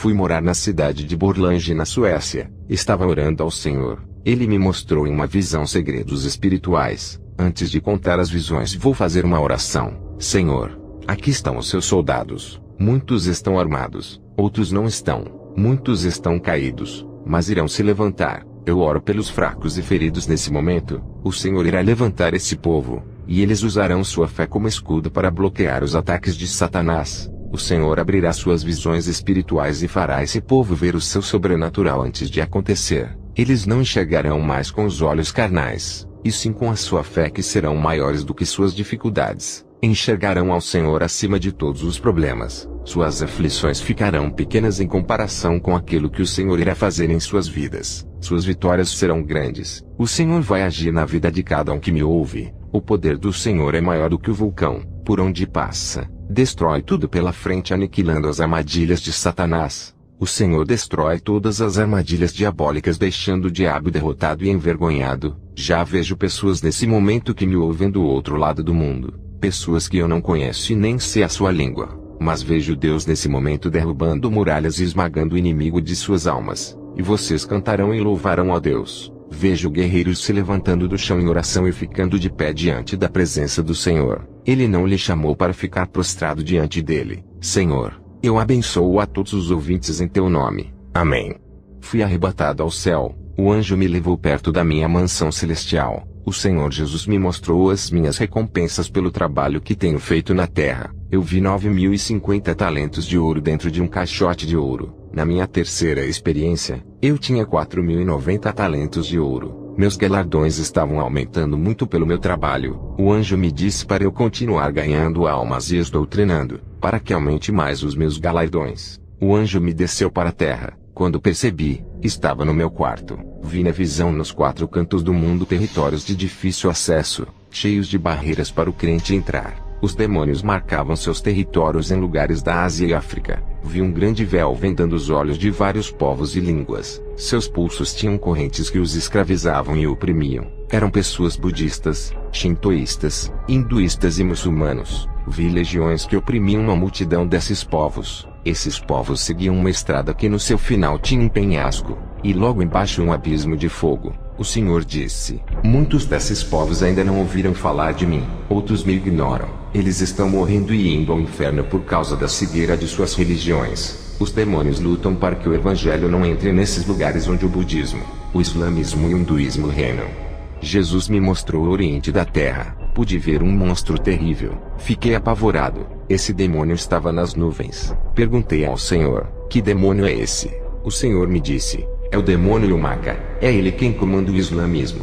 Fui morar na cidade de Borlänge, na Suécia. Estava orando ao Senhor. Ele me mostrou em uma visão segredos espirituais. Antes de contar as visões, vou fazer uma oração. Senhor, aqui estão os seus soldados. Muitos estão armados, outros não estão. Muitos estão caídos, mas irão se levantar. Eu oro pelos fracos e feridos nesse momento. O Senhor irá levantar esse povo, e eles usarão sua fé como escudo para bloquear os ataques de Satanás. O Senhor abrirá suas visões espirituais e fará esse povo ver o seu sobrenatural antes de acontecer. Eles não enxergarão mais com os olhos carnais, e sim com a sua fé, que serão maiores do que suas dificuldades. Enxergarão ao Senhor acima de todos os problemas. Suas aflições ficarão pequenas em comparação com aquilo que o Senhor irá fazer em suas vidas. Suas vitórias serão grandes. O Senhor vai agir na vida de cada um que me ouve. O poder do Senhor é maior do que o vulcão, por onde passa. Destrói tudo pela frente, aniquilando as armadilhas de Satanás. O Senhor destrói todas as armadilhas diabólicas, deixando o diabo derrotado e envergonhado. Já vejo pessoas nesse momento que me ouvem do outro lado do mundo. Pessoas que eu não conheço e nem sei a sua língua. Mas vejo Deus nesse momento derrubando muralhas e esmagando o inimigo de suas almas. E vocês cantarão e louvarão a Deus. Vejo guerreiros se levantando do chão em oração e ficando de pé diante da presença do Senhor. Ele não lhe chamou para ficar prostrado diante dele. Senhor, eu abençoo a todos os ouvintes em teu nome. Amém. Fui arrebatado ao céu. O anjo me levou perto da minha mansão celestial. O Senhor Jesus me mostrou as minhas recompensas pelo trabalho que tenho feito na terra. Eu vi 9.050 talentos de ouro dentro de um caixote de ouro. Na minha terceira experiência, eu tinha 4.090 talentos de ouro. Meus galardões estavam aumentando muito pelo meu trabalho. O anjo me disse para eu continuar ganhando almas e estou treinando, para que aumente mais os meus galardões. O anjo me desceu para a terra. Quando percebi, estava no meu quarto. Vi na visão nos 4 cantos do mundo territórios de difícil acesso, cheios de barreiras para o crente entrar. Os demônios marcavam seus territórios em lugares da Ásia e África. Vi um grande véu vendando os olhos de vários povos e línguas. Seus pulsos tinham correntes que os escravizavam e oprimiam. Eram pessoas budistas, shintoístas, hinduístas e muçulmanos. Vi legiões que oprimiam uma multidão desses povos. Esses povos seguiam uma estrada que no seu final tinha um penhasco, e logo embaixo um abismo de fogo. O Senhor disse: muitos desses povos ainda não ouviram falar de mim, outros me ignoram. Eles estão morrendo e indo ao inferno por causa da cegueira de suas religiões. Os demônios lutam para que o evangelho não entre nesses lugares onde o budismo, o islamismo e o hinduísmo reinam. Jesus me mostrou o oriente da terra. Pude ver um monstro terrível. Fiquei apavorado. Esse demônio estava nas nuvens. Perguntei ao Senhor: que demônio é esse? O Senhor me disse: é o demônio Yumaka. É ele quem comanda o islamismo.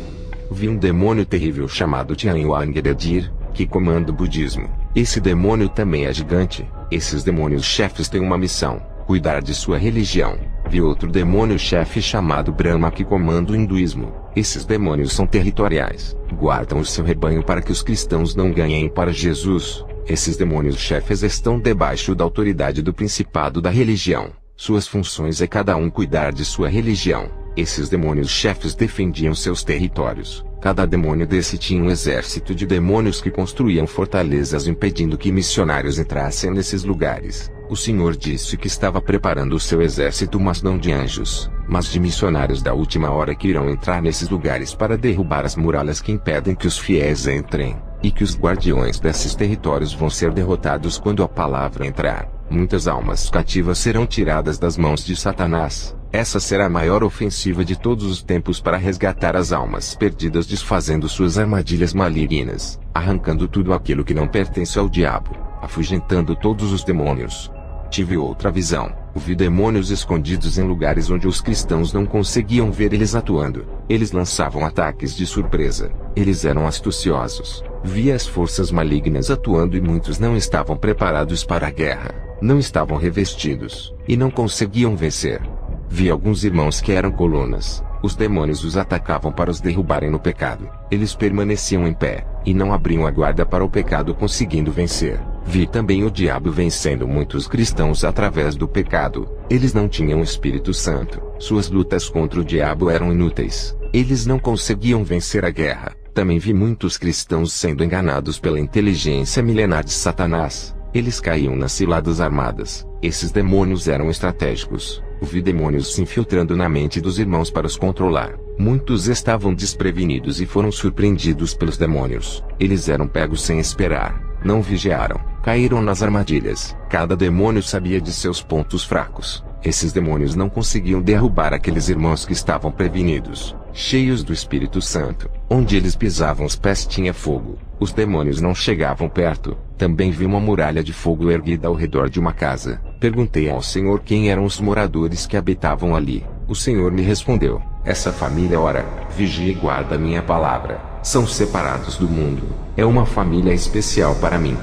Vi um demônio terrível chamado Tianhuangeredir, que comanda o budismo. Esse demônio também é gigante. Esses demônios chefes têm uma missão: cuidar de sua religião. Vi outro demônio chefe chamado Brahma, que comanda o hinduísmo. Esses demônios são territoriais. Guardam o seu rebanho para que os cristãos não ganhem para Jesus. Esses demônios chefes estão debaixo da autoridade do principado da religião. Suas funções é cada um cuidar de sua religião. Esses demônios chefes defendiam seus territórios. Cada demônio desse tinha um exército de demônios que construíam fortalezas impedindo que missionários entrassem nesses lugares. O Senhor disse que estava preparando o seu exército, mas não de anjos, mas de missionários da última hora que irão entrar nesses lugares para derrubar as muralhas que impedem que os fiéis entrem, e que os guardiões desses territórios vão ser derrotados quando a palavra entrar. Muitas almas cativas serão tiradas das mãos de Satanás. Essa será a maior ofensiva de todos os tempos para resgatar as almas perdidas, desfazendo suas armadilhas malignas, arrancando tudo aquilo que não pertence ao diabo, afugentando todos os demônios. Tive outra visão. Vi demônios escondidos em lugares onde os cristãos não conseguiam ver eles atuando. Eles lançavam ataques de surpresa. Eles eram astuciosos. Vi as forças malignas atuando e muitos não estavam preparados para a guerra. Não estavam revestidos, e não conseguiam vencer. Vi alguns irmãos que eram colunas. Os demônios os atacavam para os derrubarem no pecado. Eles permaneciam em pé, e não abriam a guarda para o pecado, conseguindo vencer. Vi também o diabo vencendo muitos cristãos através do pecado. Eles não tinham o Espírito Santo. Suas lutas contra o diabo eram inúteis. Eles não conseguiam vencer a guerra. Também vi muitos cristãos sendo enganados pela inteligência milenar de Satanás. Eles caíam nas ciladas armadas. Esses demônios eram estratégicos. Vi demônios se infiltrando na mente dos irmãos para os controlar. Muitos estavam desprevenidos e foram surpreendidos pelos demônios. Eles eram pegos sem esperar. Não vigiaram. Caíram nas armadilhas. Cada demônio sabia de seus pontos fracos. Esses demônios não conseguiam derrubar aqueles irmãos que estavam prevenidos, cheios do Espírito Santo. Onde eles pisavam os pés tinha fogo. Os demônios não chegavam perto. Também vi uma muralha de fogo erguida ao redor de uma casa. Perguntei ao Senhor quem eram os moradores que habitavam ali. O Senhor me respondeu: essa família ora, vigia e guarda a minha palavra. São separados do mundo. É uma família especial para mim.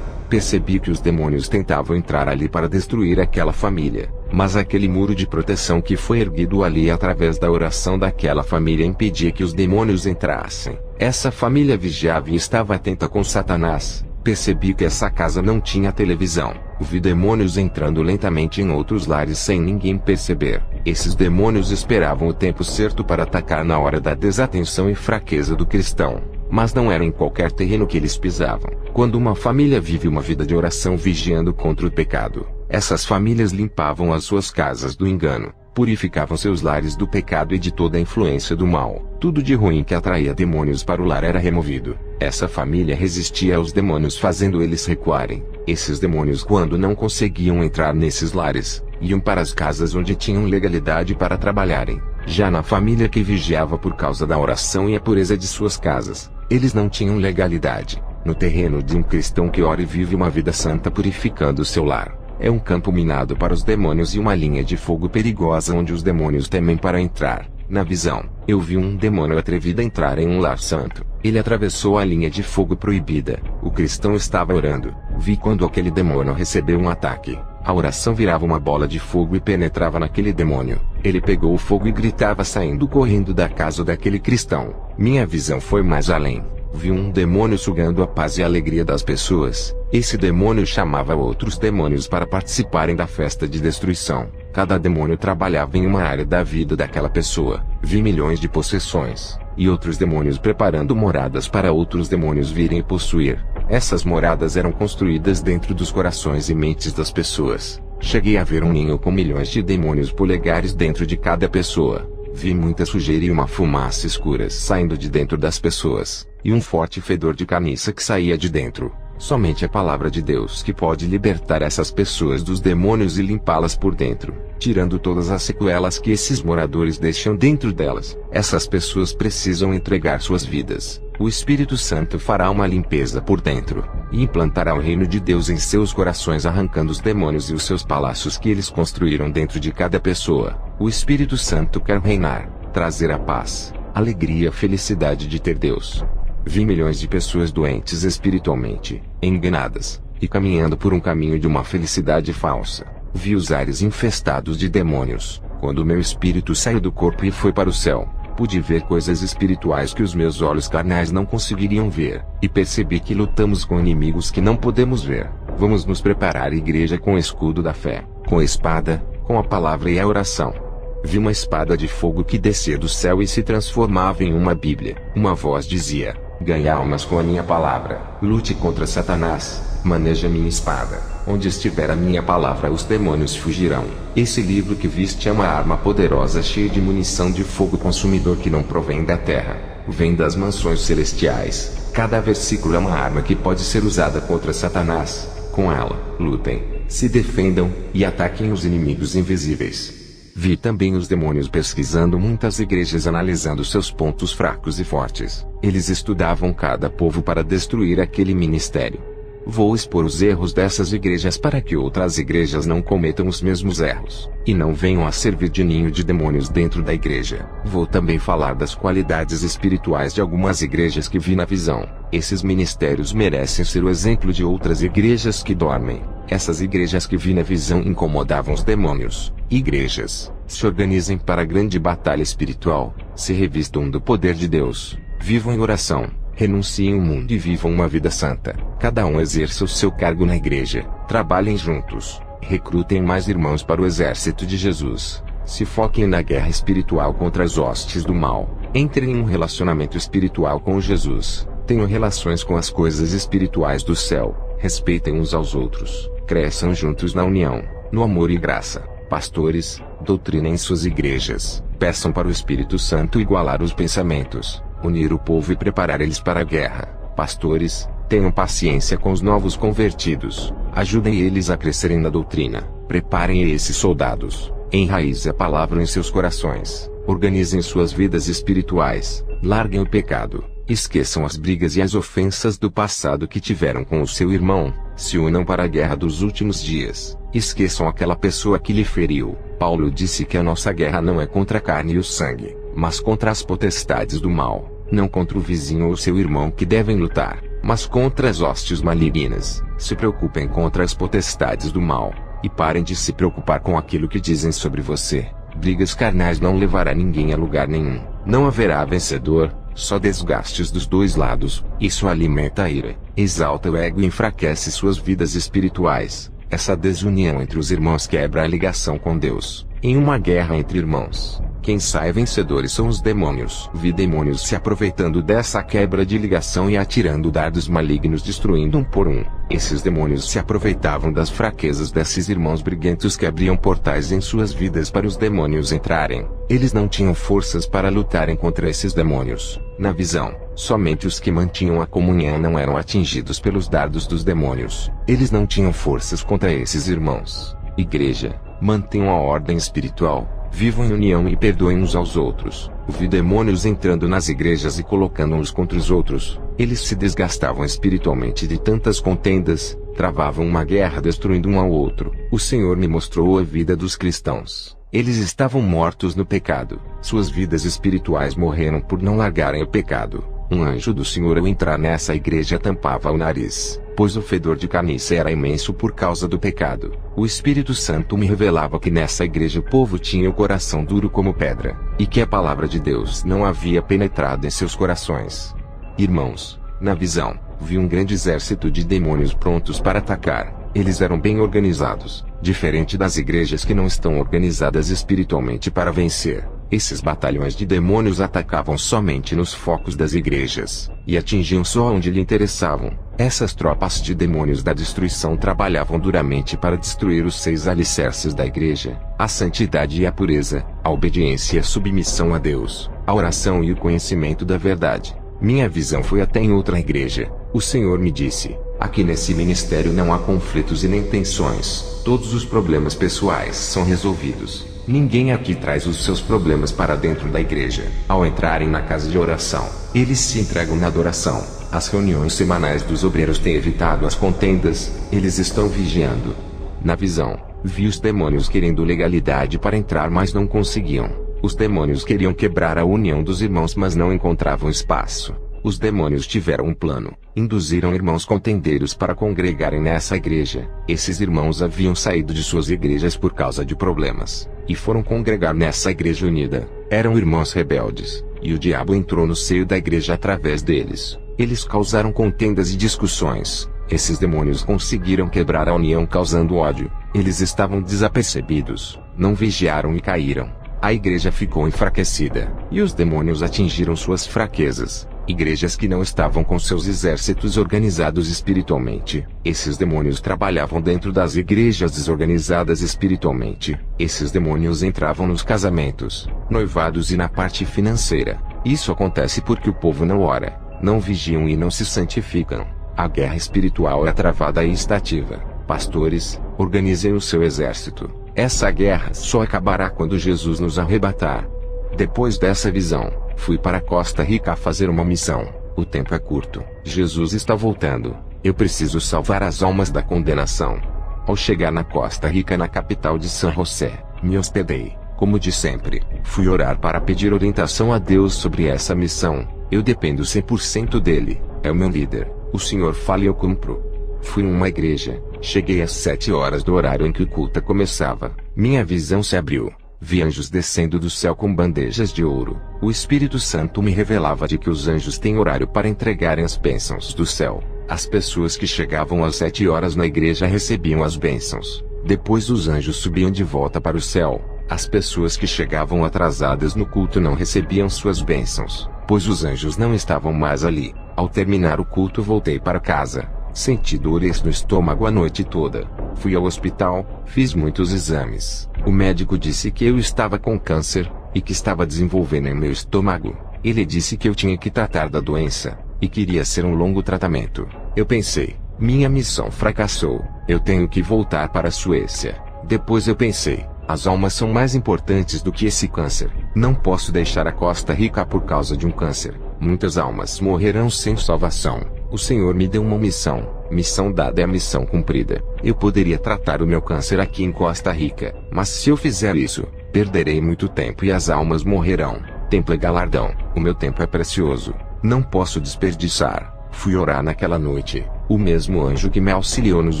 Percebi que os demônios tentavam entrar ali para destruir aquela família. Mas aquele muro de proteção que foi erguido ali através da oração daquela família impedia que os demônios entrassem. Essa família vigiava e estava atenta com Satanás. Percebi que essa casa não tinha televisão. Vi demônios entrando lentamente em outros lares sem ninguém perceber. Esses demônios esperavam o tempo certo para atacar na hora da desatenção e fraqueza do cristão. Mas não era em qualquer terreno que eles pisavam. Quando uma família vive uma vida de oração vigiando contra o pecado, essas famílias limpavam as suas casas do engano, purificavam seus lares do pecado e de toda a influência do mal. Tudo de ruim que atraía demônios para o lar era removido. Essa família resistia aos demônios fazendo eles recuarem. Esses demônios, quando não conseguiam entrar nesses lares, iam para as casas onde tinham legalidade para trabalharem. Já na família que vigiava por causa da oração e a pureza de suas casas, eles não tinham legalidade. No terreno de um cristão que ora e vive uma vida santa purificando seu lar, é um campo minado para os demônios e uma linha de fogo perigosa onde os demônios temem para entrar. Na visão, eu vi um demônio atrevido a entrar em um lar santo. Ele atravessou a linha de fogo proibida. O cristão estava orando. Vi quando aquele demônio recebeu um ataque. A oração virava uma bola de fogo e penetrava naquele demônio. Ele pegou o fogo e gritava saindo correndo da casa daquele cristão. Minha visão foi mais além. Vi um demônio sugando a paz e a alegria das pessoas. Esse demônio chamava outros demônios para participarem da festa de destruição. Cada demônio trabalhava em uma área da vida daquela pessoa. Vi milhões de possessões, e outros demônios preparando moradas para outros demônios virem e possuir. Essas moradas eram construídas dentro dos corações e mentes das pessoas. Cheguei a ver um ninho com milhões de demônios polegares dentro de cada pessoa. Vi muita sujeira e uma fumaça escura saindo de dentro das pessoas, e um forte fedor de carniça que saía de dentro. Somente a palavra de Deus que pode libertar essas pessoas dos demônios e limpá-las por dentro, tirando todas as sequelas que esses moradores deixam dentro delas. Essas pessoas precisam entregar suas vidas. O Espírito Santo fará uma limpeza por dentro, e implantará o reino de Deus em seus corações, arrancando os demônios e os seus palácios que eles construíram dentro de cada pessoa. O Espírito Santo quer reinar, trazer a paz, alegria e felicidade de ter Deus. Vi milhões de pessoas doentes espiritualmente, enganadas, e caminhando por um caminho de uma felicidade falsa. Vi os ares infestados de demônios. Quando meu espírito saiu do corpo e foi para o céu, pude ver coisas espirituais que os meus olhos carnais não conseguiriam ver, e percebi que lutamos com inimigos que não podemos ver. Vamos nos preparar, igreja, com o escudo da fé, com a espada, com a palavra e a oração. Vi uma espada de fogo que descia do céu e se transformava em uma Bíblia. Uma voz dizia: ganha almas com a minha palavra. Lute contra Satanás. Maneja minha espada. Onde estiver a minha palavra, os demônios fugirão. Esse livro que viste é uma arma poderosa cheia de munição de fogo consumidor que não provém da terra. Vem das mansões celestiais. Cada versículo é uma arma que pode ser usada contra Satanás. Com ela, lutem, se defendam e ataquem os inimigos invisíveis. Vi também os demônios pesquisando muitas igrejas, analisando seus pontos fracos e fortes. Eles estudavam cada povo para destruir aquele ministério. Vou expor os erros dessas igrejas para que outras igrejas não cometam os mesmos erros, e não venham a servir de ninho de demônios dentro da igreja. Vou também falar das qualidades espirituais de algumas igrejas que vi na visão. Esses ministérios merecem ser o exemplo de outras igrejas que dormem. Essas igrejas que vi na visão incomodavam os demônios. Igrejas, se organizem para a grande batalha espiritual, se revistam do poder de Deus, vivam em oração, renunciem ao mundo e vivam uma vida santa. Cada um exerça o seu cargo na igreja, trabalhem juntos, recrutem mais irmãos para o exército de Jesus, se foquem na guerra espiritual contra as hostes do mal, entrem em um relacionamento espiritual com Jesus, tenham relações com as coisas espirituais do céu, respeitem uns aos outros, cresçam juntos na união, no amor e graça. Pastores, doutrinem suas igrejas, peçam para o Espírito Santo igualar os pensamentos, unir o povo e preparar eles para a guerra. Pastores, tenham paciência com os novos convertidos, ajudem eles a crescerem na doutrina, preparem esses soldados, enraize a palavra em seus corações, organizem suas vidas espirituais, larguem o pecado, esqueçam as brigas e as ofensas do passado que tiveram com o seu irmão, se unam para a guerra dos últimos dias, esqueçam aquela pessoa que lhe feriu. Paulo disse que a nossa guerra não é contra a carne e o sangue, mas contra as potestades do mal, não contra o vizinho ou seu irmão que devem lutar, mas contra as hostes malignas. Se preocupem contra as potestades do mal, e parem de se preocupar com aquilo que dizem sobre você. Brigas carnais não levará ninguém a lugar nenhum, não haverá vencedor, só desgastes dos dois lados. Isso alimenta a ira, exalta o ego e enfraquece suas vidas espirituais. Essa desunião entre os irmãos quebra a ligação com Deus. Em uma guerra entre irmãos, quem sai vencedores são os demônios. Vi demônios se aproveitando dessa quebra de ligação e atirando dardos malignos, destruindo um por um. Esses demônios se aproveitavam das fraquezas desses irmãos briguentos que abriam portais em suas vidas para os demônios entrarem. Eles não tinham forças para lutarem contra esses demônios. Na visão, somente os que mantinham a comunhão não eram atingidos pelos dardos dos demônios. Eles não tinham forças contra esses irmãos. Igreja, mantenham a ordem espiritual, vivam em união e perdoem uns aos outros. Vi demônios entrando nas igrejas e colocando-os contra os outros. Eles se desgastavam espiritualmente de tantas contendas, travavam uma guerra destruindo um ao outro. O Senhor me mostrou a vida dos cristãos. Eles estavam mortos no pecado. Suas vidas espirituais morreram por não largarem o pecado. Um anjo do Senhor ao entrar nessa igreja tampava o nariz, pois o fedor de carniça era imenso por causa do pecado. O Espírito Santo me revelava que nessa igreja o povo tinha o coração duro como pedra, e que a palavra de Deus não havia penetrado em seus corações. Irmãos, na visão, vi um grande exército de demônios prontos para atacar. Eles eram bem organizados, diferente das igrejas que não estão organizadas espiritualmente para vencer. Esses batalhões de demônios atacavam somente nos focos das igrejas, e atingiam só onde lhe interessavam. Essas tropas de demônios da destruição trabalhavam duramente para destruir os 6 alicerces da igreja: a santidade e a pureza, a obediência e a submissão a Deus, a oração e o conhecimento da verdade. Minha visão foi até em outra igreja. O Senhor me disse: aqui nesse ministério não há conflitos e nem tensões. Todos os problemas pessoais são resolvidos. Ninguém aqui traz os seus problemas para dentro da igreja. Ao entrarem na casa de oração, eles se entregam na adoração. As reuniões semanais dos obreiros têm evitado as contendas, eles estão vigiando. Na visão, vi os demônios querendo legalidade para entrar, mas não conseguiam. Os demônios queriam quebrar a união dos irmãos, mas não encontravam espaço. Os demônios tiveram um plano, induziram irmãos contendeiros para congregarem nessa igreja. Esses irmãos haviam saído de suas igrejas por causa de problemas, e foram congregar nessa igreja unida. Eram irmãos rebeldes, e o diabo entrou no seio da igreja através deles. Eles causaram contendas e discussões. Esses demônios conseguiram quebrar a união causando ódio. Eles estavam desapercebidos, não vigiaram e caíram. A igreja ficou enfraquecida, e os demônios atingiram suas fraquezas. Igrejas que não estavam com seus exércitos organizados espiritualmente. Esses demônios trabalhavam dentro das igrejas desorganizadas espiritualmente. Esses demônios entravam nos casamentos, noivados e na parte financeira. Isso acontece porque o povo não ora, não vigiam e não se santificam. A guerra espiritual é travada e está ativa. Pastores, organizem o seu exército. Essa guerra só acabará quando Jesus nos arrebatar. Depois dessa visão, fui para Costa Rica fazer uma missão. O tempo é curto. Jesus está voltando. Eu preciso salvar as almas da condenação. Ao chegar na Costa Rica, na capital de San José, me hospedei, como de sempre. Fui orar para pedir orientação a Deus sobre essa missão. Eu dependo 100% dele. É o meu líder. O Senhor fala e eu cumpro. Fui em uma igreja. Cheguei às 7 horas do horário em que o culto começava. Minha visão se abriu. Vi anjos descendo do céu com bandejas de ouro. O Espírito Santo me revelava de que os anjos têm horário para entregarem as bênçãos do céu. As pessoas que chegavam às 7 horas na igreja recebiam as bênçãos. Depois os anjos subiam de volta para o céu. As pessoas que chegavam atrasadas no culto não recebiam suas bênçãos, pois os anjos não estavam mais ali. Ao terminar o culto voltei para casa. Senti dores no estômago a noite toda. Fui ao hospital, fiz muitos exames. O médico disse que eu estava com câncer, e que estava desenvolvendo em meu estômago. Ele disse que eu tinha que tratar da doença, e queria ser um longo tratamento. Eu pensei, minha missão fracassou, eu tenho que voltar para a Suécia. Depois eu pensei, as almas são mais importantes do que esse câncer. Não posso deixar a Costa Rica por causa de um câncer. Muitas almas morrerão sem salvação. O Senhor me deu uma missão dada é a missão cumprida. Eu poderia tratar o meu câncer aqui em Costa Rica, mas se eu fizer isso, perderei muito tempo e as almas morrerão. Tempo é galardão, o meu tempo é precioso, não posso desperdiçar. Fui orar naquela noite. O mesmo anjo que me auxiliou nos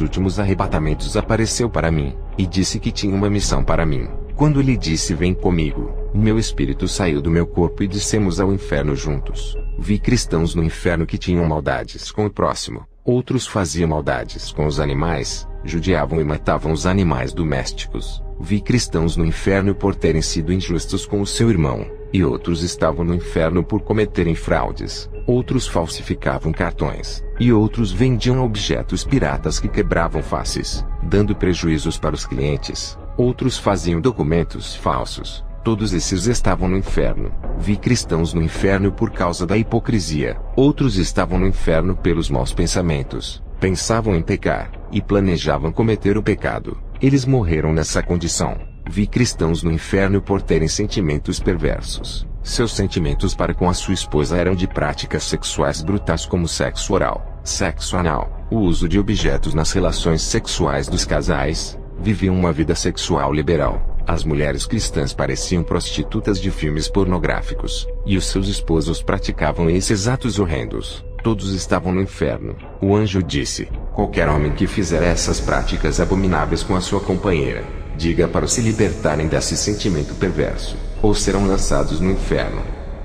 últimos arrebatamentos apareceu para mim, e disse que tinha uma missão para mim. Quando ele disse vem comigo, o meu espírito saiu do meu corpo e descemos ao inferno juntos. Vi cristãos no inferno que tinham maldades com o próximo, outros faziam maldades com os animais, judiavam e matavam os animais domésticos. Vi cristãos no inferno por terem sido injustos com o seu irmão, e outros estavam no inferno por cometerem fraudes. Outros falsificavam cartões, e outros vendiam objetos piratas que quebravam faces, dando prejuízos para os clientes. Outros faziam documentos falsos. Todos esses estavam no inferno. Vi cristãos no inferno por causa da hipocrisia. Outros estavam no inferno pelos maus pensamentos. Pensavam em pecar, e planejavam cometer o pecado. Eles morreram nessa condição. Vi cristãos no inferno por terem sentimentos perversos. Seus sentimentos para com a sua esposa eram de práticas sexuais brutais como sexo oral, sexo anal, o uso de objetos nas relações sexuais dos casais. Viviam uma vida sexual liberal. As mulheres cristãs pareciam prostitutas de filmes pornográficos, e os seus esposos praticavam esses atos horrendos. Todos estavam no inferno. O anjo disse: qualquer homem que fizer essas práticas abomináveis com a sua companheira, diga para se libertarem desse sentimento perverso, ou serão lançados no inferno.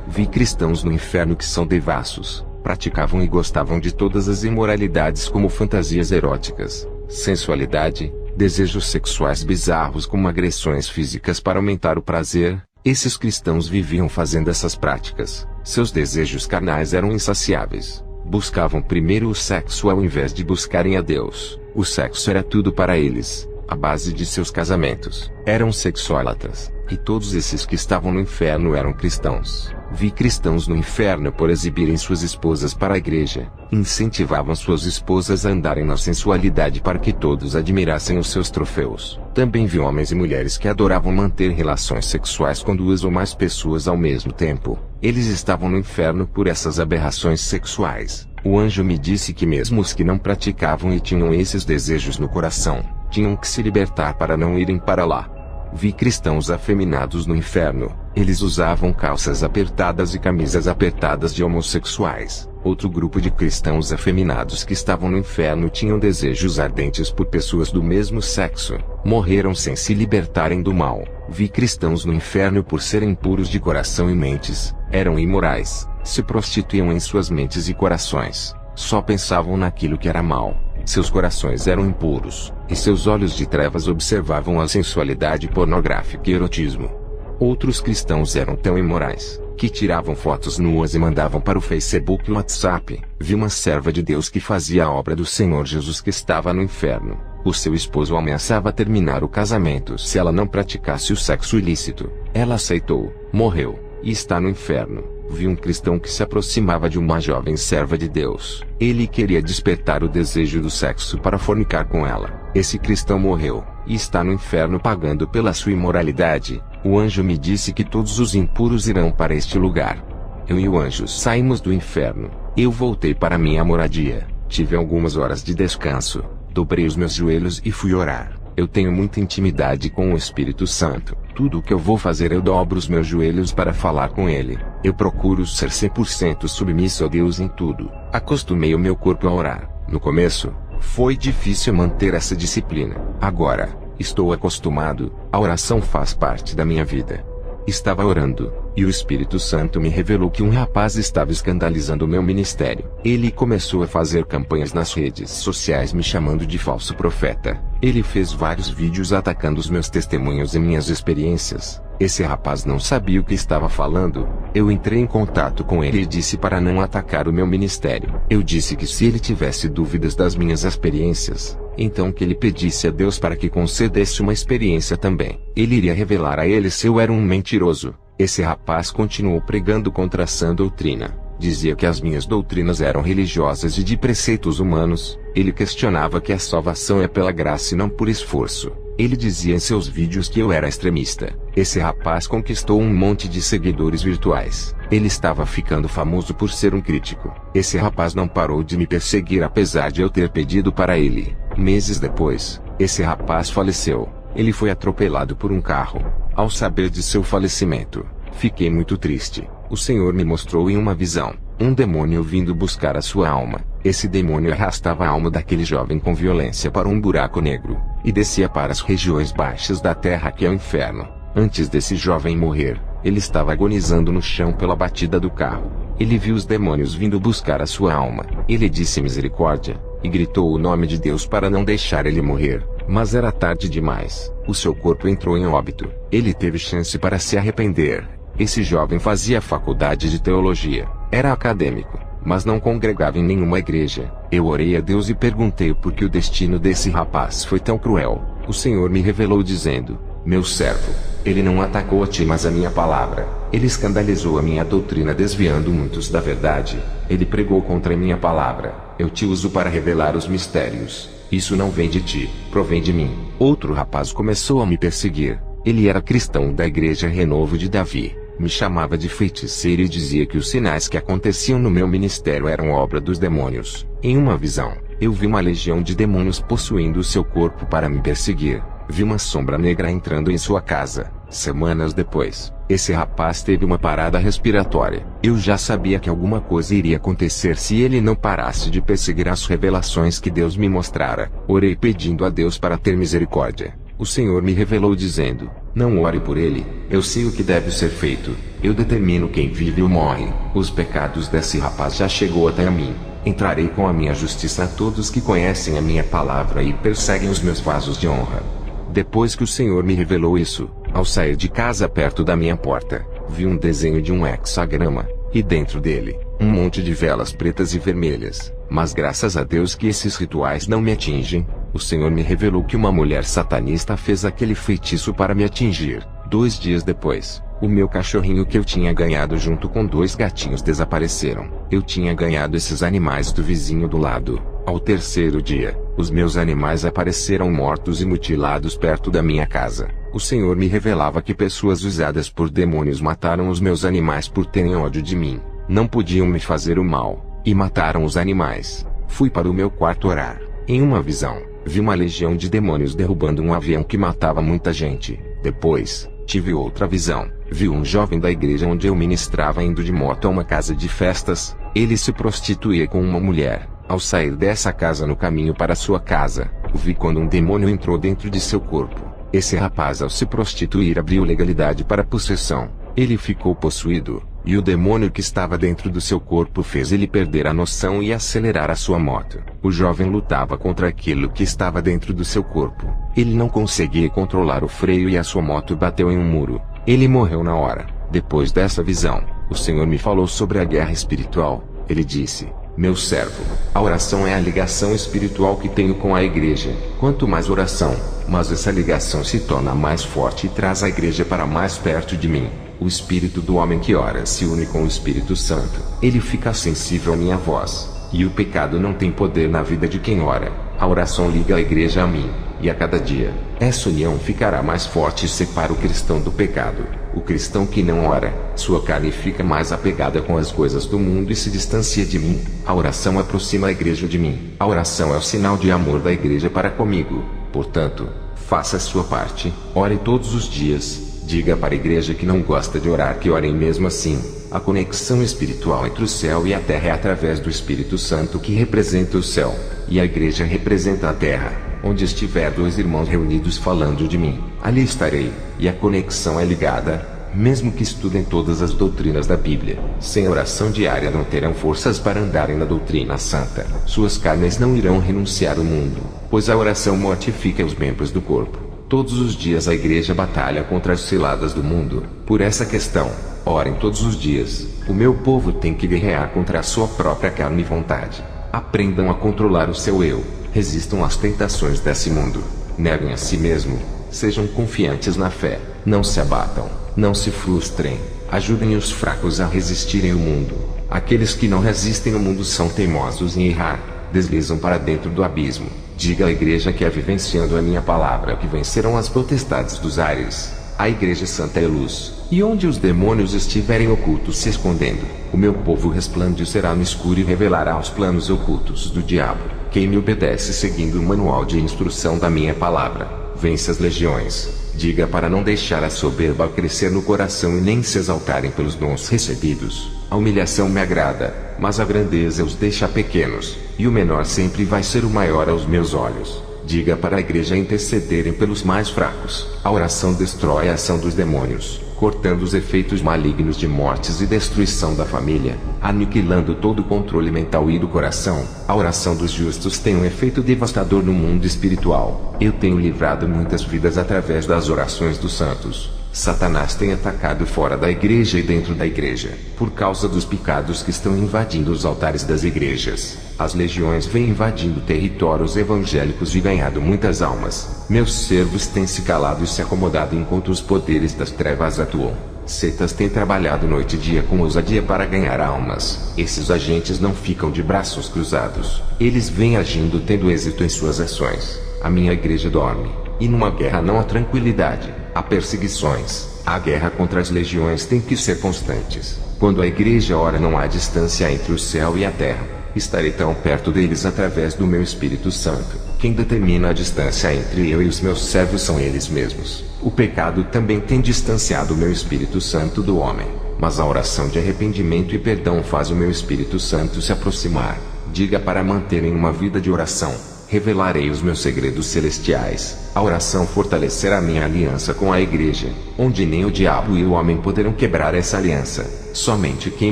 Vi cristãos no inferno que são devassos, praticavam e gostavam de todas as imoralidades como fantasias eróticas, sensualidade, desejos sexuais bizarros como agressões físicas para aumentar o prazer. Esses cristãos viviam fazendo essas práticas. Seus desejos carnais eram insaciáveis. Buscavam primeiro o sexo ao invés de buscarem a Deus. O sexo era tudo para eles. A base de seus casamentos. Eram sexólatras. E todos esses que estavam no inferno eram cristãos. Vi cristãos no inferno por exibirem suas esposas para a igreja. Incentivavam suas esposas a andarem na sensualidade para que todos admirassem os seus troféus. Também vi homens e mulheres que adoravam manter relações sexuais com duas ou mais pessoas ao mesmo tempo. Eles estavam no inferno por essas aberrações sexuais. O anjo me disse que mesmo os que não praticavam e tinham esses desejos no coração, tinham que se libertar para não irem para lá. Vi cristãos afeminados no inferno. Eles usavam calças apertadas e camisas apertadas de homossexuais. Outro grupo de cristãos afeminados que estavam no inferno tinham desejos ardentes por pessoas do mesmo sexo. Morreram sem se libertarem do mal. Vi cristãos no inferno por serem impuros de coração e mentes. Eram imorais. Se prostituíam em suas mentes e corações. Só pensavam naquilo que era mal. Seus corações eram impuros, e seus olhos de trevas observavam a sensualidade pornográfica e erotismo. Outros cristãos eram tão imorais, que tiravam fotos nuas e mandavam para o Facebook e o WhatsApp. Vi uma serva de Deus que fazia a obra do Senhor Jesus que estava no inferno. O seu esposo ameaçava terminar o casamento se ela não praticasse o sexo ilícito. Ela aceitou, morreu, e está no inferno. Vi um cristão que se aproximava de uma jovem serva de Deus. Ele queria despertar o desejo do sexo para fornicar com ela. Esse cristão morreu, e está no inferno pagando pela sua imoralidade. O anjo me disse que todos os impuros irão para este lugar. Eu e o anjo saímos do inferno. Eu voltei para minha moradia. Tive algumas horas de descanso. Dobrei os meus joelhos e fui orar. Eu tenho muita intimidade com o Espírito Santo. Tudo o que eu vou fazer eu dobro os meus joelhos para falar com Ele. Eu procuro ser 100% submisso a Deus em tudo. Acostumei o meu corpo a orar. No começo, foi difícil manter essa disciplina. Agora, estou acostumado. A oração faz parte da minha vida. Estava orando, e o Espírito Santo me revelou que um rapaz estava escandalizando o meu ministério. Ele começou a fazer campanhas nas redes sociais me chamando de falso profeta. Ele fez vários vídeos atacando os meus testemunhos e minhas experiências. Esse rapaz não sabia o que estava falando. Eu entrei em contato com ele e disse para não atacar o meu ministério. Eu disse que se ele tivesse dúvidas das minhas experiências, então que ele pedisse a Deus para que concedesse uma experiência também. Ele iria revelar a ele se eu era um mentiroso. Esse rapaz continuou pregando contra a sã doutrina. Dizia que as minhas doutrinas eram religiosas e de preceitos humanos. Ele questionava que a salvação é pela graça e não por esforço. Ele dizia em seus vídeos que eu era extremista. Esse rapaz conquistou um monte de seguidores virtuais. Ele estava ficando famoso por ser um crítico. Esse rapaz não parou de me perseguir apesar de eu ter pedido para ele. Meses depois, esse rapaz faleceu. Ele foi atropelado por um carro. Ao saber de seu falecimento, fiquei muito triste. O Senhor me mostrou em uma visão um demônio vindo buscar a sua alma. Esse demônio arrastava a alma daquele jovem com violência para um buraco negro, e descia para as regiões baixas da terra que é o inferno. Antes desse jovem morrer, ele estava agonizando no chão pela batida do carro. Ele viu os demônios vindo buscar a sua alma. Ele disse misericórdia, e gritou o nome de Deus para não deixar ele morrer. Mas era tarde demais. O seu corpo entrou em óbito. Ele teve chance para se arrepender. Esse jovem fazia faculdade de teologia. Era acadêmico, mas não congregava em nenhuma igreja. Eu orei a Deus e perguntei por que o destino desse rapaz foi tão cruel. O Senhor me revelou dizendo: meu servo, ele não atacou a ti mas a minha palavra. Ele escandalizou a minha doutrina desviando muitos da verdade. Ele pregou contra a minha palavra. Eu te uso para revelar os mistérios. Isso não vem de ti, provém de mim. Outro rapaz começou a me perseguir. Ele era cristão da igreja Renovo de Davi. Me chamava de feiticeiro e dizia que os sinais que aconteciam no meu ministério eram obra dos demônios. Em uma visão, eu vi uma legião de demônios possuindo o seu corpo para me perseguir. Vi uma sombra negra entrando em sua casa. Semanas depois, esse rapaz teve uma parada respiratória. Eu já sabia que alguma coisa iria acontecer se ele não parasse de perseguir as revelações que Deus me mostrara. Orei pedindo a Deus para ter misericórdia. O Senhor me revelou dizendo: não ore por ele, eu sei o que deve ser feito. Eu determino quem vive ou morre. Os pecados desse rapaz já chegou até a mim. Entrarei com a minha justiça a todos que conhecem a minha palavra e perseguem os meus vasos de honra. Depois que o Senhor me revelou isso, ao sair de casa perto da minha porta, vi um desenho de um hexagrama, e dentro dele, um monte de velas pretas e vermelhas. Mas graças a Deus que esses rituais não me atingem. O Senhor me revelou que uma mulher satanista fez aquele feitiço para me atingir. 2 dias depois, o meu cachorrinho que eu tinha ganhado junto com 2 gatinhos desapareceram. Eu tinha ganhado esses animais do vizinho do lado. Ao 3º dia, os meus animais apareceram mortos e mutilados perto da minha casa. O Senhor me revelava que pessoas usadas por demônios mataram os meus animais por terem ódio de mim. Não podiam me fazer o mal, e mataram os animais. Fui para o meu quarto orar. Em uma visão, vi uma legião de demônios derrubando um avião que matava muita gente. Depois, tive outra visão. Vi um jovem da igreja onde eu ministrava indo de moto a uma casa de festas. Ele se prostituía com uma mulher. Ao sair dessa casa no caminho para sua casa, o vi quando um demônio entrou dentro de seu corpo. Esse rapaz, ao se prostituir, abriu legalidade para possessão. Ele ficou possuído, e o demônio que estava dentro do seu corpo fez ele perder a noção e acelerar a sua moto. O jovem lutava contra aquilo que estava dentro do seu corpo. Ele não conseguia controlar o freio e a sua moto bateu em um muro. Ele morreu na hora. Depois dessa visão, o Senhor me falou sobre a guerra espiritual. Ele disse: meu servo, a oração é a ligação espiritual que tenho com a igreja. Quanto mais oração, mas essa ligação se torna mais forte e traz a igreja para mais perto de mim. O espírito do homem que ora se une com o Espírito Santo. Ele fica sensível à minha voz. E o pecado não tem poder na vida de quem ora. A oração liga a igreja a mim. E a cada dia, essa união ficará mais forte e separa o cristão do pecado. O cristão que não ora, sua carne fica mais apegada com as coisas do mundo e se distancia de mim. A oração aproxima a igreja de mim. A oração é o sinal de amor da igreja para comigo. Portanto, faça a sua parte. Ore todos os dias. Diga para a igreja que não gosta de orar que orem mesmo assim. A conexão espiritual entre o céu e a terra é através do Espírito Santo que representa o céu, e a igreja representa a terra. Onde estiver 2 irmãos reunidos falando de mim, ali estarei, e a conexão é ligada, mesmo que estudem todas as doutrinas da Bíblia. Sem oração diária não terão forças para andarem na doutrina santa. Suas carnes não irão renunciar ao mundo, pois a oração mortifica os membros do corpo. Todos os dias a igreja batalha contra as ciladas do mundo. Por essa questão, Orem todos os dias. O meu povo tem que guerrear contra a sua própria carne e vontade. Aprendam a controlar o seu eu. Resistam às tentações desse mundo. Neguem a si mesmo. Sejam confiantes na fé. Não se abatam. Não se frustrem. Ajudem os fracos a resistirem ao mundo. Aqueles que não resistem ao mundo são teimosos em errar. Deslizam para dentro do abismo. Diga à igreja que é vivenciando a minha palavra que vencerão as potestades dos ares. A igreja santa é luz. E onde os demônios estiverem ocultos se escondendo, o meu povo resplandecerá no escuro e revelará os planos ocultos do diabo. Quem me obedece seguindo o manual de instrução da minha palavra, vence as legiões. Diga para não deixar a soberba crescer no coração e nem se exaltarem pelos dons recebidos. A humilhação me agrada, mas a grandeza os deixa pequenos, e o menor sempre vai ser o maior aos meus olhos. Diga para a igreja intercederem pelos mais fracos. A oração destrói a ação dos demônios, cortando os efeitos malignos de mortes e destruição da família, aniquilando todo o controle mental e do coração. A oração dos justos tem um efeito devastador no mundo espiritual. Eu tenho livrado muitas vidas através das orações dos santos. Satanás tem atacado fora da igreja e dentro da igreja, por causa dos pecados que estão invadindo os altares das igrejas. As legiões vêm invadindo territórios evangélicos e ganhado muitas almas. Meus servos têm se calado e se acomodado enquanto os poderes das trevas atuam. Setas têm trabalhado noite e dia com ousadia para ganhar almas. Esses agentes não ficam de braços cruzados. Eles vêm agindo tendo êxito em suas ações. A minha igreja dorme. E numa guerra não há tranquilidade, há perseguições. A guerra contra as legiões tem que ser constantes. Quando a igreja ora não há distância entre o céu e a terra. Estarei tão perto deles através do meu Espírito Santo. Quem determina a distância entre eu e os meus servos são eles mesmos. O pecado também tem distanciado o meu Espírito Santo do homem. Mas a oração de arrependimento e perdão faz o meu Espírito Santo se aproximar. Diga para manterem uma vida de oração. Revelarei os meus segredos celestiais. A oração fortalecerá minha aliança com a igreja, onde nem o diabo e o homem poderão quebrar essa aliança. Somente quem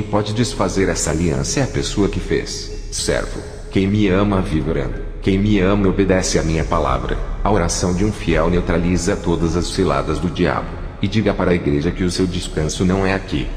pode desfazer essa aliança é a pessoa que fez. Servo, quem me ama vive orando. Quem me ama obedece à minha palavra. A oração de um fiel neutraliza todas as ciladas do diabo. E diga para a igreja que o seu descanso não é aqui.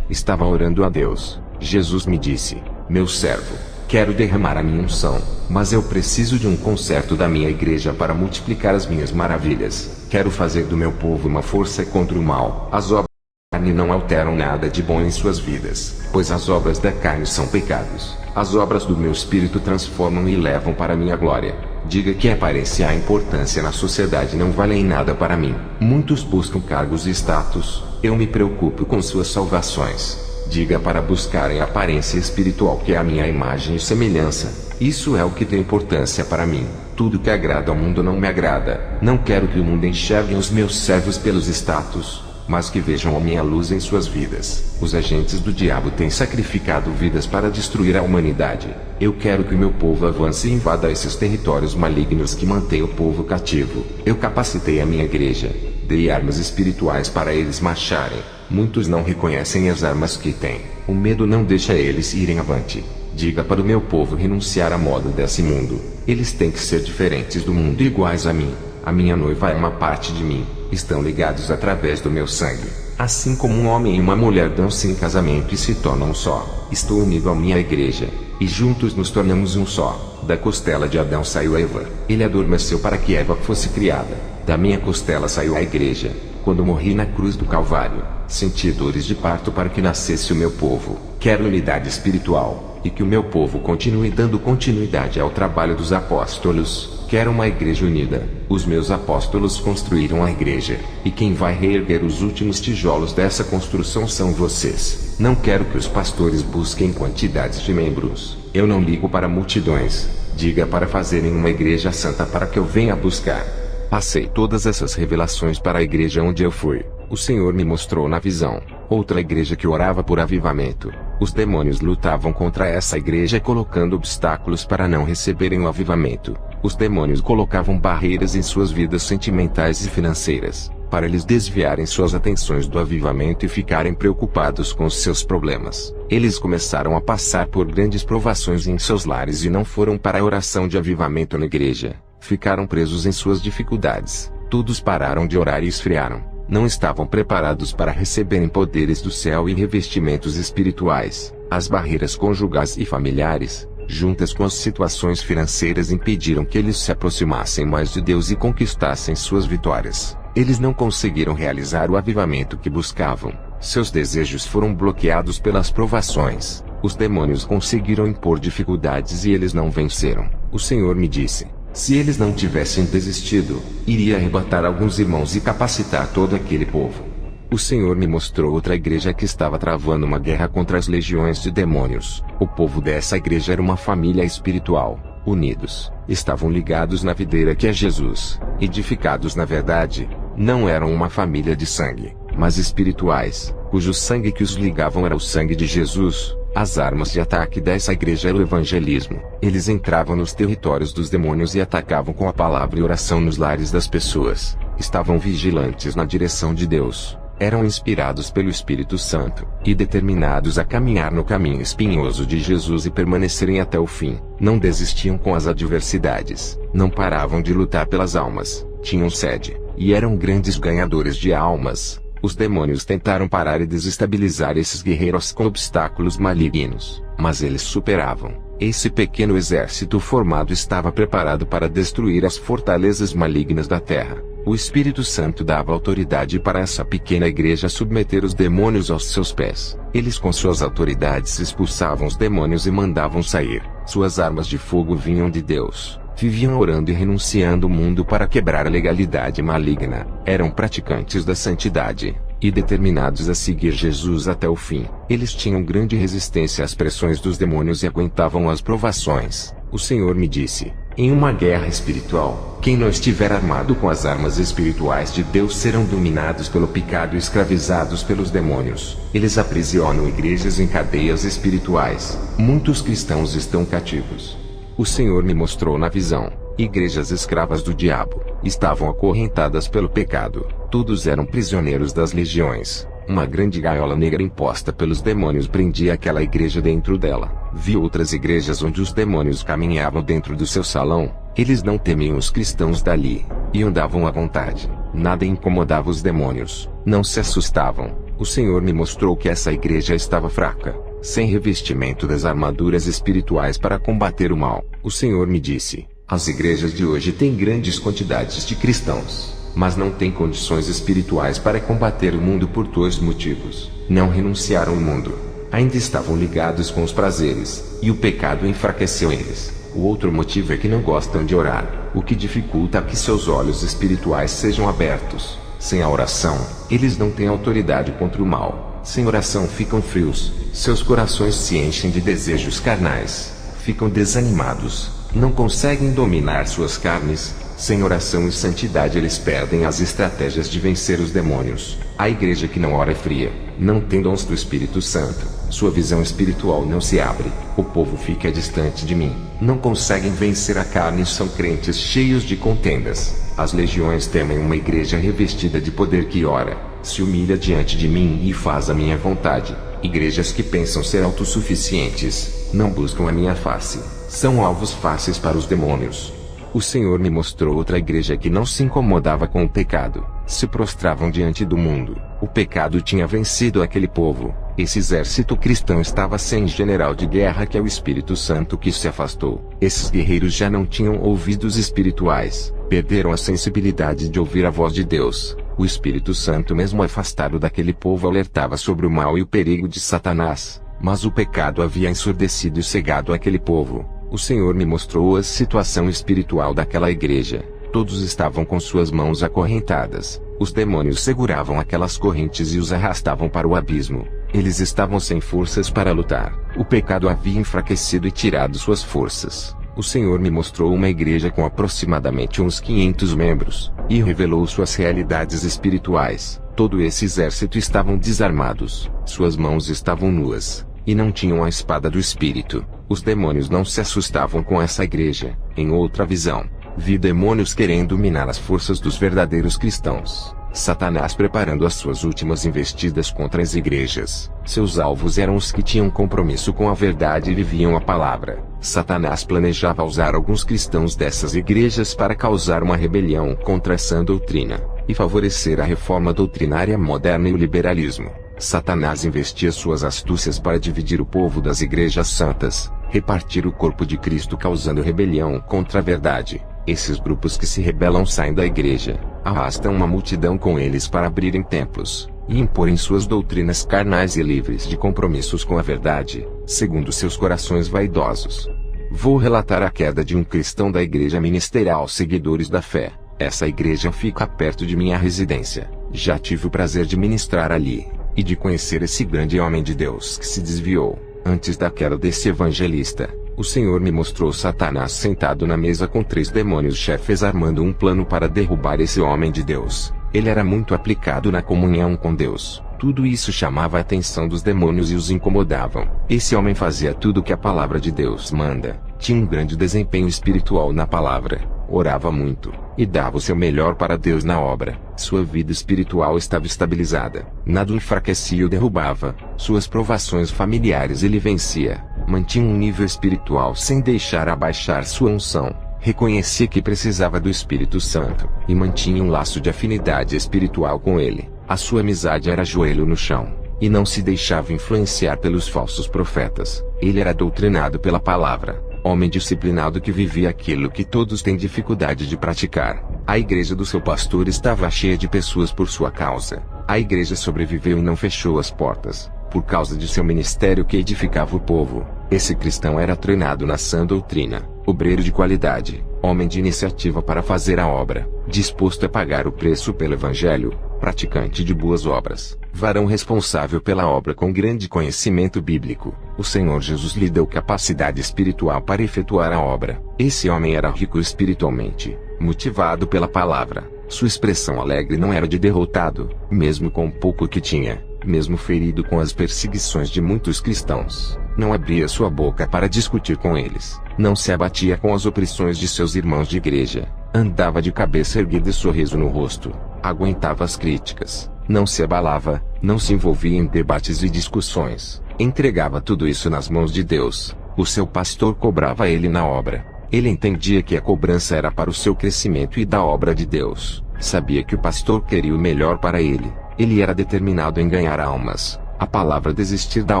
Estava orando a Deus. Jesus me disse: meu servo, quero derramar a minha unção, mas eu preciso de um conserto da minha igreja para multiplicar as minhas maravilhas. Quero fazer do meu povo uma força contra o mal. As obras da carne não alteram nada de bom em suas vidas, pois as obras da carne são pecados. As obras do meu espírito transformam e levam para minha glória. Diga que a aparência e a importância na sociedade não valem nada para mim. Muitos buscam cargos e status. Eu me preocupo com suas salvações. Diga para buscarem a aparência espiritual que é a minha imagem e semelhança. Isso é o que tem importância para mim. Tudo que agrada ao mundo não me agrada. Não quero que o mundo enxergue os meus servos pelos status, mas que vejam a minha luz em suas vidas. Os agentes do diabo têm sacrificado vidas para destruir a humanidade. Eu quero que o meu povo avance e invada esses territórios malignos que mantêm o povo cativo. Eu capacitei a minha igreja. Dei armas espirituais para eles marcharem. Muitos não reconhecem as armas que têm. O medo não deixa eles irem avante. Diga para o meu povo renunciar à moda desse mundo. Eles têm que ser diferentes do mundo e iguais a mim. A minha noiva é uma parte de mim. Estão ligados através do meu sangue. Assim como um homem e uma mulher dão-se em casamento e se tornam um só. Estou unido à minha igreja. E juntos nos tornamos um só. Da costela de Adão saiu Eva. Ele adormeceu para que Eva fosse criada. Da minha costela saiu a igreja. Quando morri na cruz do Calvário, senti dores de parto para que nascesse o meu povo. Quero unidade espiritual, e que o meu povo continue dando continuidade ao trabalho dos apóstolos. Quero uma igreja unida. Os meus apóstolos construíram a igreja, e quem vai reerguer os últimos tijolos dessa construção são vocês. Não quero que os pastores busquem quantidades de membros. Eu não ligo para multidões. Diga para fazerem uma igreja santa para que eu venha buscar. Passei todas essas revelações para a igreja onde eu fui. O Senhor me mostrou na visão outra igreja que orava por avivamento. Os demônios lutavam contra essa igreja colocando obstáculos para não receberem o avivamento. Os demônios colocavam barreiras em suas vidas sentimentais e financeiras, para eles desviarem suas atenções do avivamento e ficarem preocupados com os seus problemas. Eles começaram a passar por grandes provações em seus lares e não foram para a oração de avivamento na igreja. Ficaram presos em suas dificuldades. Todos pararam de orar e esfriaram. não estavam preparados para receberem poderes do céu e revestimentos espirituais. As barreiras conjugais e familiares, juntas com as situações financeiras, impediram que eles se aproximassem mais de Deus e conquistassem suas vitórias. Eles não conseguiram realizar o avivamento que buscavam. Seus desejos foram bloqueados pelas provações. Os demônios conseguiram impor dificuldades e eles não venceram. O Senhor me disse: se eles não tivessem desistido, iria arrebatar alguns irmãos e capacitar todo aquele povo. O Senhor me mostrou outra igreja que estava travando uma guerra contra as legiões de demônios. O povo dessa igreja era uma família espiritual, unidos, estavam ligados na videira que é Jesus, edificados na verdade. Não eram uma família de sangue, mas espirituais, cujo sangue que os ligavam era o sangue de Jesus. As armas de ataque dessa igreja era o evangelismo. Eles entravam nos territórios dos demônios e atacavam com a palavra e oração nos lares das pessoas. Estavam vigilantes na direção de Deus. Eram inspirados pelo Espírito Santo, e determinados a caminhar no caminho espinhoso de Jesus e permanecerem até o fim. Não desistiam com as adversidades. Não paravam de lutar pelas almas. Tinham sede, e eram grandes ganhadores de almas. Os demônios tentaram parar e desestabilizar esses guerreiros com obstáculos malignos, mas eles superavam. Esse pequeno exército formado estava preparado para destruir as fortalezas malignas da terra. O Espírito Santo dava autoridade para essa pequena igreja submeter os demônios aos seus pés. Eles com suas autoridades expulsavam os demônios e mandavam sair. Suas armas de fogo vinham de Deus. Viviam orando e renunciando o mundo para quebrar a legalidade maligna. Eram praticantes da santidade, e determinados a seguir Jesus até o fim. Eles tinham grande resistência às pressões dos demônios e aguentavam as provações. O Senhor me disse: em uma guerra espiritual, quem não estiver armado com as armas espirituais de Deus serão dominados pelo pecado e escravizados pelos demônios. Eles aprisionam igrejas em cadeias espirituais. Muitos cristãos estão cativos. O Senhor me mostrou na visão: igrejas escravas do diabo, estavam acorrentadas pelo pecado. Todos eram prisioneiros das legiões. Uma grande gaiola negra imposta pelos demônios prendia aquela igreja dentro dela. Vi outras igrejas onde os demônios caminhavam dentro do seu salão. Eles não temiam os cristãos dali, e andavam à vontade. Nada incomodava os demônios. Não se assustavam. O Senhor me mostrou que essa igreja estava fraca, sem revestimento das armaduras espirituais para combater o mal. O Senhor me disse: as igrejas de hoje têm grandes quantidades de cristãos, mas não têm condições espirituais para combater o mundo por dois motivos. Não renunciaram ao mundo. Ainda estavam ligados com os prazeres, e o pecado enfraqueceu eles. O outro motivo é que não gostam de orar, o que dificulta que seus olhos espirituais sejam abertos. Sem a oração, eles não têm autoridade contra o mal. Sem oração ficam frios, seus corações se enchem de desejos carnais, ficam desanimados, não conseguem dominar suas carnes. Sem oração e santidade eles perdem as estratégias de vencer os demônios. A igreja que não ora é fria, não tem dons do Espírito Santo, sua visão espiritual não se abre, o povo fica distante de mim, não conseguem vencer a carne e são crentes cheios de contendas. As legiões temem uma igreja revestida de poder que ora, se humilha diante de mim e faz a minha vontade. Igrejas que pensam ser autossuficientes, não buscam a minha face, são alvos fáceis para os demônios. O Senhor me mostrou outra igreja que não se incomodava com o pecado, se prostravam diante do mundo. O pecado tinha vencido aquele povo. Esse exército cristão estava sem general de guerra que é o Espírito Santo que se afastou. Esses guerreiros já não tinham ouvidos espirituais, perderam a sensibilidade de ouvir a voz de Deus. O Espírito Santo mesmo afastado daquele povo alertava sobre o mal e o perigo de Satanás, mas o pecado havia ensurdecido e cegado aquele povo. O Senhor me mostrou a situação espiritual daquela igreja. Todos estavam com suas mãos acorrentadas. Os demônios seguravam aquelas correntes e os arrastavam para o abismo. Eles estavam sem forças para lutar. O pecado havia enfraquecido e tirado suas forças. O Senhor me mostrou uma igreja com aproximadamente uns 500 membros, e revelou suas realidades espirituais. Todo esse exército estavam desarmados, suas mãos estavam nuas, e não tinham a espada do Espírito. Os demônios não se assustavam com essa igreja. Em outra visão, vi demônios querendo dominar as forças dos verdadeiros cristãos. Satanás preparando as suas últimas investidas contra as igrejas. Seus alvos eram os que tinham compromisso com a verdade e viviam a palavra. Satanás planejava usar alguns cristãos dessas igrejas para causar uma rebelião contra essa doutrina. e favorecer a reforma doutrinária moderna e o liberalismo. Satanás investia suas astúcias para dividir o povo das igrejas santas, repartir o corpo de Cristo causando rebelião contra a verdade. Esses grupos que se rebelam saem da igreja, arrastam uma multidão com eles para abrirem templos, e imporem suas doutrinas carnais e livres de compromissos com a verdade, segundo seus corações vaidosos. Vou relatar a queda de um cristão da igreja ministerial Seguidores da Fé. Essa igreja fica perto de minha residência. Já tive o prazer de ministrar ali, e de conhecer esse grande homem de Deus que se desviou. Antes da queda desse evangelista, o Senhor me mostrou Satanás sentado na mesa com 3 demônios chefes armando um plano para derrubar esse homem de Deus. Ele era muito aplicado na comunhão com Deus. Tudo isso chamava a atenção dos demônios e os incomodavam. Esse homem fazia tudo o que a palavra de Deus manda. Tinha um grande desempenho espiritual na palavra. Orava muito, e dava o seu melhor para Deus na obra. Sua vida espiritual estava estabilizada. Nada o enfraquecia ou derrubava. Suas provações familiares ele vencia. Mantinha um nível espiritual sem deixar abaixar sua unção. Reconhecia que precisava do Espírito Santo, e mantinha um laço de afinidade espiritual com ele. A sua amizade era joelho no chão, e não se deixava influenciar pelos falsos profetas. Ele era doutrinado pela palavra, homem disciplinado que vivia aquilo que todos têm dificuldade de praticar. A igreja do seu pastor estava cheia de pessoas por sua causa. A igreja sobreviveu e não fechou as portas, por causa de seu ministério que edificava o povo. Esse cristão era treinado na sã doutrina, obreiro de qualidade, homem de iniciativa para fazer a obra, disposto a pagar o preço pelo evangelho, praticante de boas obras, varão responsável pela obra com grande conhecimento bíblico. O Senhor Jesus lhe deu capacidade espiritual para efetuar a obra. Esse homem era rico espiritualmente, motivado pela palavra. Sua expressão alegre não era de derrotado, mesmo com o pouco que tinha, mesmo ferido com as perseguições de muitos cristãos. Não abria sua boca para discutir com eles. Não se abatia com as opressões de seus irmãos de igreja. Andava de cabeça erguida e sorriso no rosto. Aguentava as críticas. Não se abalava. Não se envolvia em debates e discussões. Entregava tudo isso nas mãos de Deus. O seu pastor cobrava ele na obra. Ele entendia que a cobrança era para o seu crescimento e da obra de Deus. Sabia que o pastor queria o melhor para ele. Ele era determinado em ganhar almas. A palavra desistir da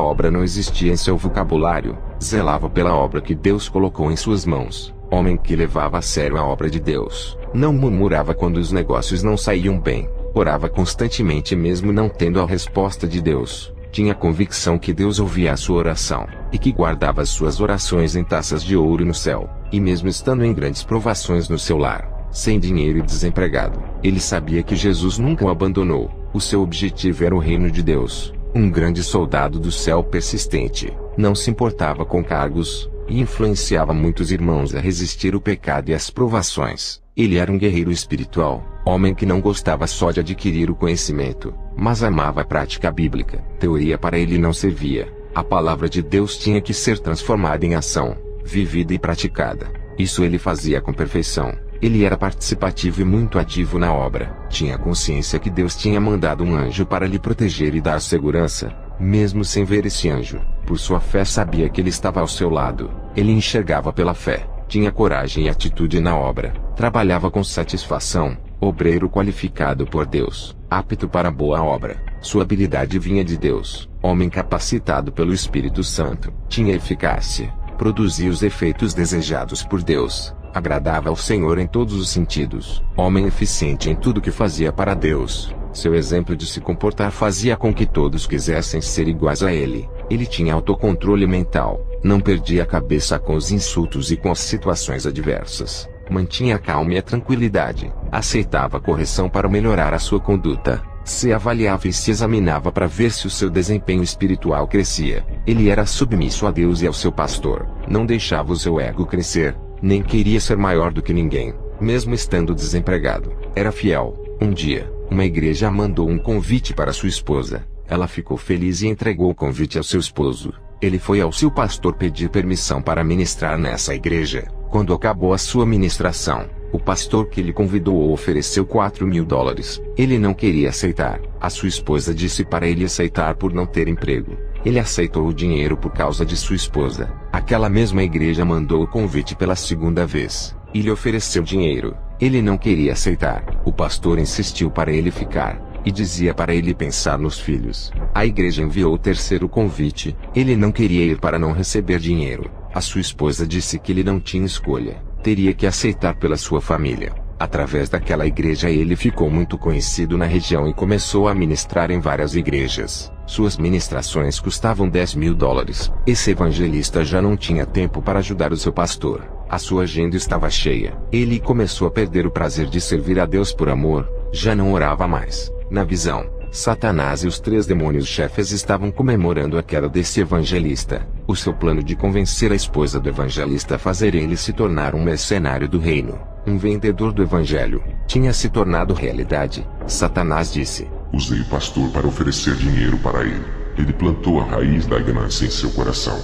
obra não existia em seu vocabulário. Zelava pela obra que Deus colocou em suas mãos. Homem que levava a sério a obra de Deus. Não murmurava quando os negócios não saíam bem. Orava constantemente mesmo não tendo a resposta de Deus. Tinha convicção que Deus ouvia a sua oração, e que guardava as suas orações em taças de ouro no céu. E mesmo estando em grandes provações no seu lar, sem dinheiro e desempregado, ele sabia que Jesus nunca o abandonou. O seu objetivo era o reino de Deus. Um grande soldado do céu persistente, não se importava com cargos, e influenciava muitos irmãos a resistir o pecado e as provações. Ele era um guerreiro espiritual, homem que não gostava só de adquirir o conhecimento, mas amava a prática bíblica. Teoria para ele não servia. A palavra de Deus tinha que ser transformada em ação, vivida e praticada. Isso ele fazia com perfeição. Ele era participativo e muito ativo na obra. Tinha consciência que Deus tinha mandado um anjo para lhe proteger e dar segurança, mesmo sem ver esse anjo. Por sua fé sabia que ele estava ao seu lado. Ele enxergava pela fé. Tinha coragem e atitude na obra. Trabalhava com satisfação. Obreiro qualificado por Deus, apto para boa obra. Sua habilidade vinha de Deus. Homem capacitado pelo Espírito Santo. Tinha eficácia. Produzia os efeitos desejados por Deus. Agradava ao Senhor em todos os sentidos. Homem eficiente em tudo que fazia para Deus. Seu exemplo de se comportar fazia com que todos quisessem ser iguais a ele. Ele tinha autocontrole mental. Não perdia a cabeça com os insultos e com as situações adversas. Mantinha a calma e a tranquilidade. Aceitava a correção para melhorar a sua conduta. Se avaliava e se examinava para ver se o seu desempenho espiritual crescia. Ele era submisso a Deus e ao seu pastor. Não deixava o seu ego crescer. Nem queria ser maior do que ninguém, mesmo estando desempregado. Era fiel. Um dia, uma igreja mandou um convite para sua esposa. Ela ficou feliz e entregou o convite ao seu esposo. Ele foi ao seu pastor pedir permissão para ministrar nessa igreja. Quando acabou a sua ministração, o pastor que lhe convidou ofereceu $4.000. Ele não queria aceitar. A sua esposa disse para ele aceitar por não ter emprego. Ele aceitou o dinheiro por causa de sua esposa. Aquela mesma igreja mandou o convite pela segunda vez, e lhe ofereceu dinheiro. Ele não queria aceitar. O pastor insistiu para ele ficar, e dizia para ele pensar nos filhos. A igreja enviou o terceiro convite. Ele não queria ir para não receber dinheiro. A sua esposa disse que ele não tinha escolha. Teria que aceitar pela sua família. Através daquela igreja ele ficou muito conhecido na região e começou a ministrar em várias igrejas. Suas ministrações custavam $10.000. Esse evangelista já não tinha tempo para ajudar o seu pastor. A sua agenda estava cheia. Ele começou a perder o prazer de servir a Deus por amor. Já não orava mais. Na visão, Satanás e os 3 demônios chefes estavam comemorando a queda desse evangelista. O seu plano de convencer a esposa do evangelista a fazer ele se tornar um mercenário do reino, um vendedor do evangelho, tinha se tornado realidade. Satanás disse: usei o pastor para oferecer dinheiro para ele. Ele plantou a raiz da ganância em seu coração.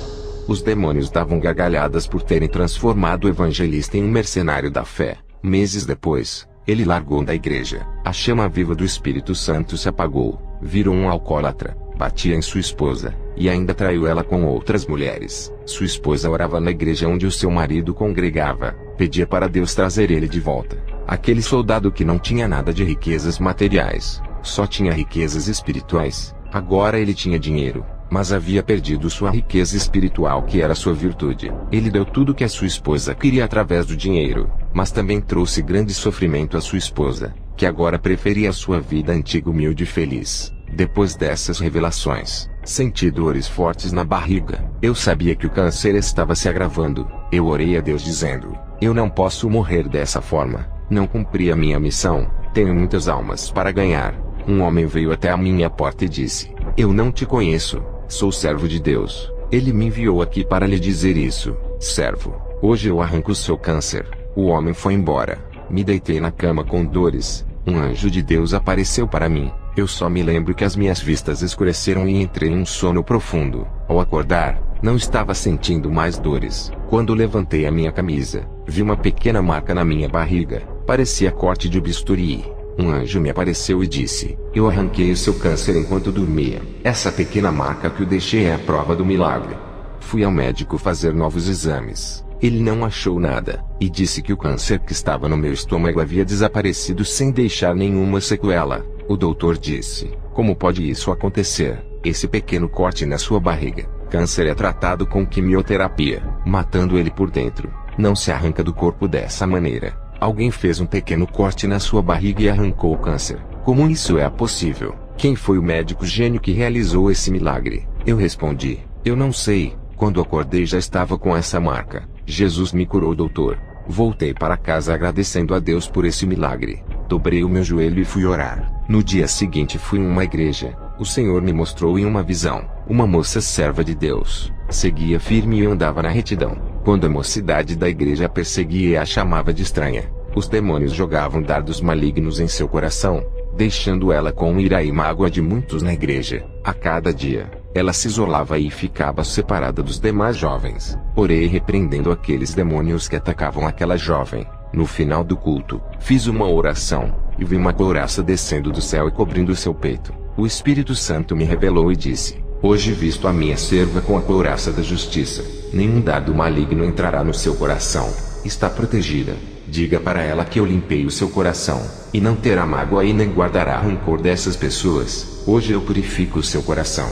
Os demônios davam gargalhadas por terem transformado o evangelista em um mercenário da fé. Meses depois, ele largou da igreja. A chama viva do Espírito Santo se apagou. Virou um alcoólatra, batia em sua esposa, e ainda traiu ela com outras mulheres. Sua esposa orava na igreja onde o seu marido congregava, pedia para Deus trazer ele de volta. Aquele soldado que não tinha nada de riquezas materiais, só tinha riquezas espirituais. Agora ele tinha dinheiro, mas havia perdido sua riqueza espiritual, que era sua virtude. Ele deu tudo que a sua esposa queria através do dinheiro, mas também trouxe grande sofrimento à sua esposa, que agora preferia a sua vida antiga humilde e feliz. Depois dessas revelações, senti dores fortes na barriga. Eu sabia que o câncer estava se agravando. Eu orei a Deus dizendo: eu não posso morrer dessa forma. Não cumpri a minha missão. Tenho muitas almas para ganhar. Um homem veio até a minha porta e disse: eu não te conheço. Sou servo de Deus. Ele me enviou aqui para lhe dizer isso. Servo, hoje eu arranco o seu câncer. O homem foi embora. Me deitei na cama com dores. Um anjo de Deus apareceu para mim. Eu só me lembro que as minhas vistas escureceram e entrei em um sono profundo. Ao acordar, não estava sentindo mais dores. Quando levantei a minha camisa, vi uma pequena marca na minha barriga. Parecia corte de bisturi. Um anjo me apareceu e disse: eu arranquei o seu câncer enquanto dormia. Essa pequena marca que o deixei é a prova do milagre. Fui ao médico fazer novos exames. Ele não achou nada, e disse que o câncer que estava no meu estômago havia desaparecido sem deixar nenhuma sequela. O doutor disse: como pode isso acontecer? Esse pequeno corte na sua barriga. Câncer é tratado com quimioterapia, matando ele por dentro. Não se arranca do corpo dessa maneira. Alguém fez um pequeno corte na sua barriga e arrancou o câncer. Como isso é possível? Quem foi o médico gênio que realizou esse milagre? Eu respondi: eu não sei. Quando acordei já estava com essa marca. Jesus me curou, doutor. Voltei para casa agradecendo a Deus por esse milagre. Dobrei o meu joelho e fui orar. No dia seguinte fui em uma igreja. O Senhor me mostrou em uma visão uma moça serva de Deus. Seguia firme e andava na retidão. Quando a mocidade da igreja a perseguia e a chamava de estranha, os demônios jogavam dardos malignos em seu coração, deixando ela com ira e mágoa de muitos na igreja. A cada dia, ela se isolava e ficava separada dos demais jovens. Orei repreendendo aqueles demônios que atacavam aquela jovem. No final do culto, fiz uma oração, e vi uma couraça descendo do céu e cobrindo seu peito. O Espírito Santo me revelou e disse: hoje visto a minha serva com a couraça da justiça. Nenhum dardo maligno entrará no seu coração. Está protegida. Diga para ela que eu limpei o seu coração, e não terá mágoa e nem guardará rancor dessas pessoas. Hoje eu purifico o seu coração.